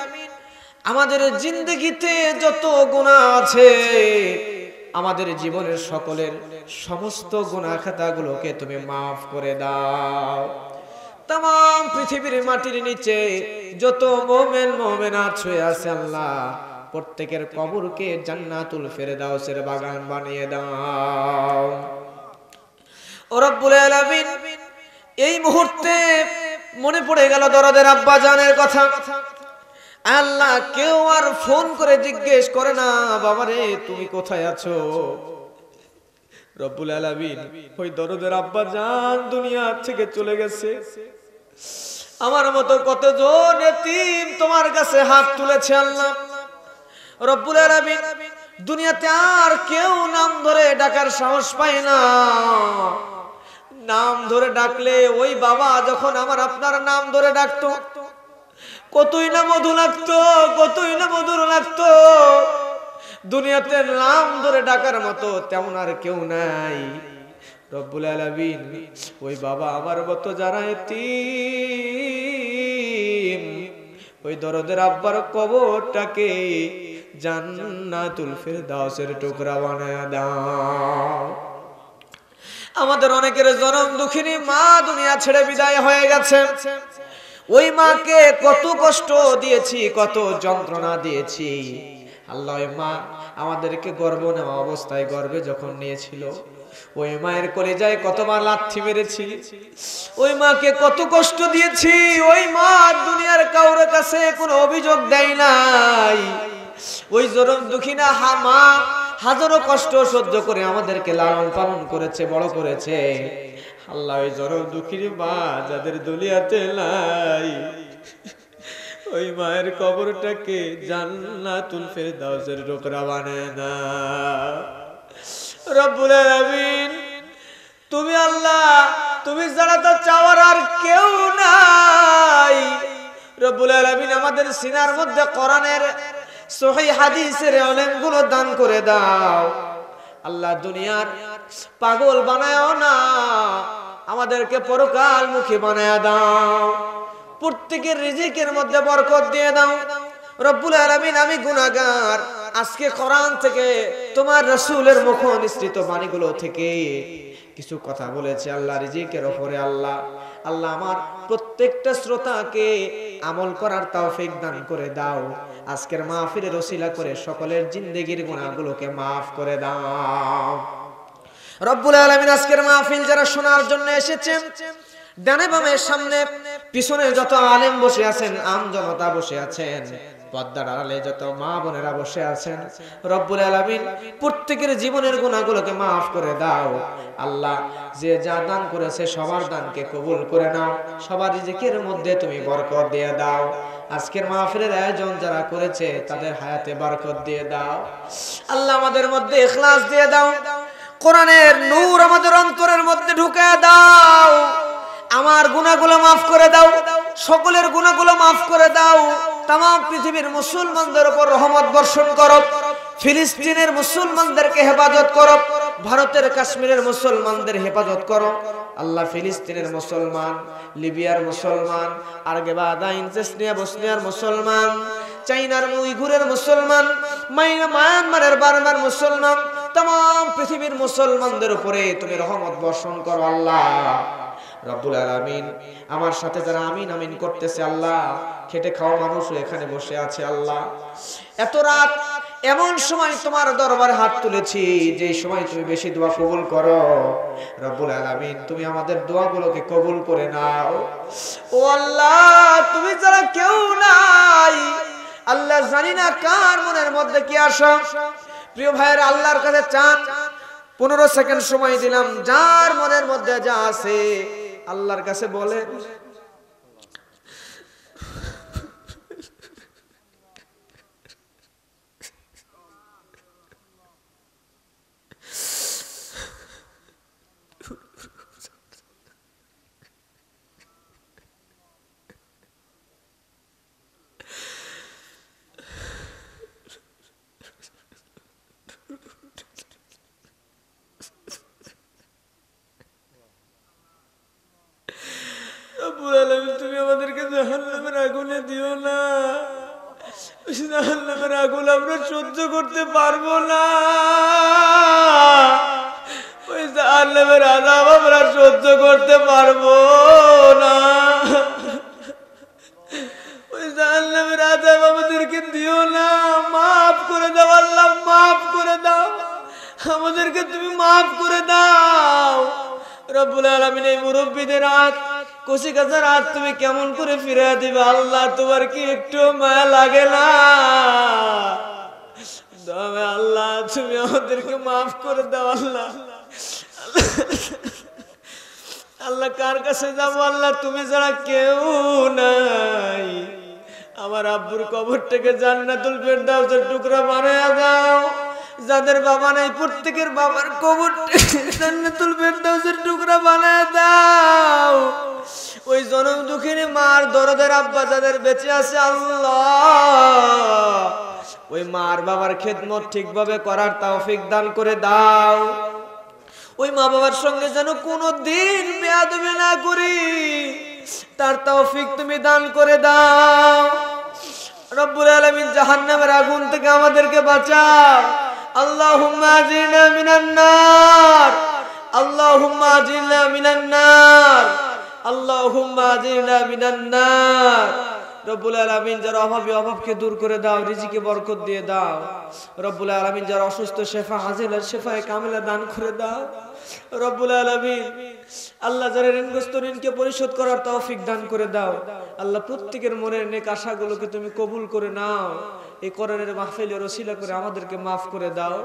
আমাদের জিন্দগিতে যত গুনাহ আছে, আমাদের জীবনের সকলের সমস্ত গুনাহ খাতাগুলোকে তুমি মাফ করে দাও। तमाम পৃথিবীর মাটির নিচে যত মুমিন মুমিনাত শুয়ে আছে আল্লাহ, প্রত্যেকের কবরকে জান্নাতুল ফেরদাউসের বাগান বানিয়ে দাও। ও রব্বুল আলামিন, এই মুহূর্তে মনে পড়ে গেল দরদের আব্বা জানের কথা। আল্লাহ, কেউ আর ফোন করে জিজ্ঞেস করে না, বাবারে তুমি কোথায় আছো? রব্বুল আলামিন, ওই দরদের আব্বা জান দুনিয়া থেকে চলে গেছে। আমার মতো কতজন এতিম তোমার কাছে হাত তুলেছে আল্লাহ। রব্বুল আলামিন, দুনিয়াতে আর কেউ নাম ধরে ডাকার সাহস পায় না। নাম ধরে ডাকলে ওই বাবা যখন আমার আপনার নাম ধরে ডাকতো, কতই না মধু লাগতো, কতই না মধুর লাগতো। দুনিয়াতে নাম ধরে ডাকার মতো তেমন আর কেউ নাই। রব্বুল আলামিন, ওই বাবা আমার মতো যারা এতিম, ওই দরদের আব্বার কবরটাকে জান্নাতুল ফেরদাউসের টুকরা বানায় দাও। আমাদের অনেকের জনম দুঃখিনী মা দুনিয়া ছেড়ে বিদায় হয়ে গেছে। ওই মাকে কত কষ্ট দিয়েছি, কত যন্ত্রণা দিয়েছি আল্লাহ। ওই মা আমাদেরকে গর্ভ নেওয়া অবস্থায় গর্ভে যখন নিয়েছিল, ওই মায়ের কলিজায় কতবার লাথি মেরেছি, ওই মাকে কত কষ্ট দিয়েছি। ওই মা দুনিয়ার কারোর কাছে কোনো অভিযোগ দেয় নাই। ওই জনম দুঃখিনা মা হাজারো কষ্ট সহ্য করে আমাদেরকে লালন পালন করেছে, বড় করেছে আল্লাহ। ওই জনম দুঃখিনী মা যাদের দুনিয়াতে নাই, ওই মায়ের কবরটাকে জান্নাতুল ফেরদাউসের টুকরা বানায় দাও। রব্বুল আলামিন, তুমি আল্লাহ, তুমি ছাড়া তো চাওয়ার আর কেউ নাই। রব্বুল আলামিন, আমাদের সিনার মধ্যে কোরআনের সহিহ হাদিসের ইলমগুলো দান করে দাও আল্লাহ। দুনিয়ার পাগল বানায়ও না, আমাদেরকে পরকাল মুখী বানায় দাও। প্রত্যেকের রিজিকের মধ্যে বরকত দিয়ে দাও। রব্বুল আলামিন, আমি গুনাহগার, আজকে কোরআন থেকে তোমার রাসূলের মুখ নিঃসৃত বাণীগুলো থেকে কিছু কথা বলেছে আল্লাহ রিজিকের উপরে। আল্লাহ আল্লাহ, আমার প্রত্যেকটা শ্রোতাকে আমল করার তৌফিক দান করে দাও। আজকের মাহফিলের ওসিলা করে সকলের জিন্দেগির গুনাহগুলোকে maaf করে দাও। রব্বুল আলামিন, আজকের মাহফিল যারা শোনার জন্য এসেছেন, ডানে বামে সামনে পিছনে যত আলেম বসে আছেন, আম জনতা বসে আছেন, পর্দার আড়ালে যত মা বোনেরা বসে আছেন, রব্বুল আলামিন প্রত্যেকের জীবনের গুনাহগুলোকে maaf করে দাও। আল্লাহ, যে যা দান করেছে সবার দানকে কবুল করে নাও। সবার রিজিকের মধ্যে তুমি বরকত দিয়ে দাও। আজকের মাহফিলের আয়োজন যারা করেছে তাদের হায়াতে বরকত দিয়ে দাও। আল্লাহ, আমাদের মধ্যে ইখলাস দিয়ে দাও। কোরআনের নূর আমাদের অন্তরের মধ্যে ঢুকে দাও। আমার গুনাহগুলো maaf করে দাও, সকলের গুনাহগুলো maaf করে দাও। तमाम পৃথিবীর মুসলমানদের উপর রহমত বর্ষণ করো। ফিলিস্তিনের মুসলমানদেরকে হেফাজত করো, ভারতের কাশ্মীরের মুসলমানদের হেফাজত করো আল্লাহ। ফিলিস্তিনের মুসলমান, লিবিয়ার মুসলমান, আর্গেবাদাইন চেচনিয়া বসনিয়ার মুসলমান, চাইনার উইঘুরের মুসলমান, মায়ানমারের বার্মার মুসলমান, तमाम পৃথিবীর মুসলমানদের উপরে তুমি রহমত বর্ষণ করো আল্লাহ। রব্বুল আলামিন আমার সাথে যারা আমিন আমিন করতেছে আল্লাহ, খেটে খাওয়া মানুষও এখানে বসে আছে আল্লাহ। এত রাত এমন সময় তোমার দরবারে হাত তুলেছি যে সময় তুমি বেশি দোয়া কবুল করো। রব্বুল আলামিন তুমি আমাদের দোয়াগুলোকে কবুল করে নাও। ও আল্লাহ, তুমি ছাড়া কেউ নাই আল্লাহ, জানি না কার মনের মধ্যে কি আসে। প্রিয় ভাইয়ের, আল্লাহর কাছে চান, 15 সেকেন্ড সময় দিলাম, যার মনের মধ্যে যা আছে আল্লাহর কাছে বলে। রব্বুল আলামিন তুমি আমাদেরকে জাহান্নামের আগুনে দিও না। জাহান্নামের আগুন আমরা সহ্য করতে পারবো না। ওই জাহান্নামের আযাব আমরা সহ্য করতে পারবো না। ওই জাহান্নামের আযাব আমাদেরকে দিও না। মাফ করে দাও আল্লাহ, মাফ করে দাও আমাদেরকে, তুমি মাফ করে দাও। রব্বুল আলামিন এই মুরব্বিদের হাত, কচি কাঁচার হাত তুমি কেমন করে ফিরে দিবে আল্লাহ? তোমার কি একটু মায়া লাগে না? আল্লাহ তুমি আমাদেরকে মাফ করে দাও আল্লাহ। আল্লাহ কার কাছে যাবো আল্লাহ? তুমি ছাড়া কেউ নাই। আমার আব্বুর কবরটাকে জান্নাতুল ফেরদাউসের টুকরা বানায়া দাও। যাদের বাবা নাই প্রত্যেকের বাবার কবরটাকে জান্নাতুল ফেরদাউসের টুকরা বানায়া দাও। ওই জনম দুঃখিনী মার দরদের আব্বা যাদের বেঁচে আছে আল্লাহ, ওই মার বাবার খেদমত ঠিকভাবে করার তৌফিক দান করে দাও। ওই মা বাবার সঙ্গে যেন কোনোদিন বেয়াদবি না করি, তার তৌফিক তুমি দান করে দাও। রব্বুল আলামিন জাহান্নামের আগুন থেকে আমাদেরকে বাঁচাও। আল্লাহুম্মা আজিরনা মিনান নার, আল্লাহুম্মা আজিরনা মিনান নার, আল্লাহুম্মা আজিরনা মিনান নার। রব্বুল আলামিন যারা অভাবী, অভাবকে দূর করে দাও, রিজিকে বরকত দিয়ে দাও। রব্বুল আলামিন যারা অসুস্থ, শেফা হাজিলা, শেফায়ে কামিলা দান করে দাও। রব্বুল আলামিন আল্লাহ যারা ঋণগ্রস্ত, ঋণকে পরিশোধ করার তৌফিক দান করে দাও আল্লাহ। প্রত্যেকের মনের নেক আশাগুলোকে তুমি কবুল করে নাও। এই কোরআনের মাহফিলের ওসিলা করে আমাদেরকে মাফ করে দাও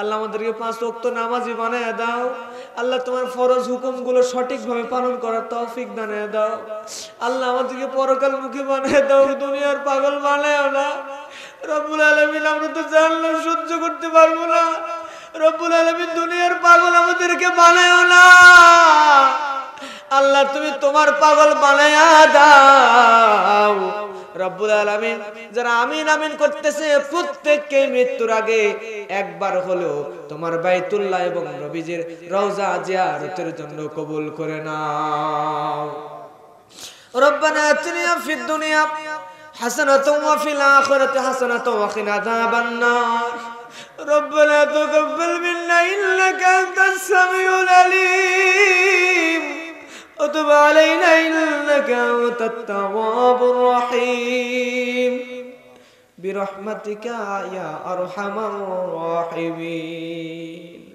আল্লাহ। আমাদেরকে 5 ওয়াক্ত নামাজি বানায়া দাও আল্লাহ। তোমার ফরজ হুকুমগুলো সঠিকভাবে পালন করার তৌফিক দান দাও আল্লাহ। আমাদেরকে পরকালমুখী বানায়া দাও, দুনিয়ার পাগল বানায়ও না। রব্বুল আলামিন আমরা তো জাহান্নাম সহ্য করতে পারবো না। রব্বুল আলামিন দুনিয়ার পাগল আমাদেরকে বানায়ও না আল্লাহ। তুমি তোমার পাগল বানায়া দাও রব্বুল আলামিন। যারা আমিন আমিন করতেছে প্রত্যেককে মৃত্যুর আগে একবার হলো তোমার বাইতুল্লাহ এবং নবীজির রওজা জিয়ারতের জন্য কবুল করে নাও। রব্বানা আতিনা ফিদ দুনিয়া হাসানাতাও ওয়া ফিল আখিরাতি হাসানাতাও ওয়া কিনা আযাবান নার। রব্বানা তাকাব্বাল মিন্না ইন্নাকা আনতাস সামিউল আলিম ওয়া তুব আলাইনা ইন্নাকা আনতাত তাওয়াবুর রহিম বিরহমাতিকা ইয়া আরহামার রাহিমিন।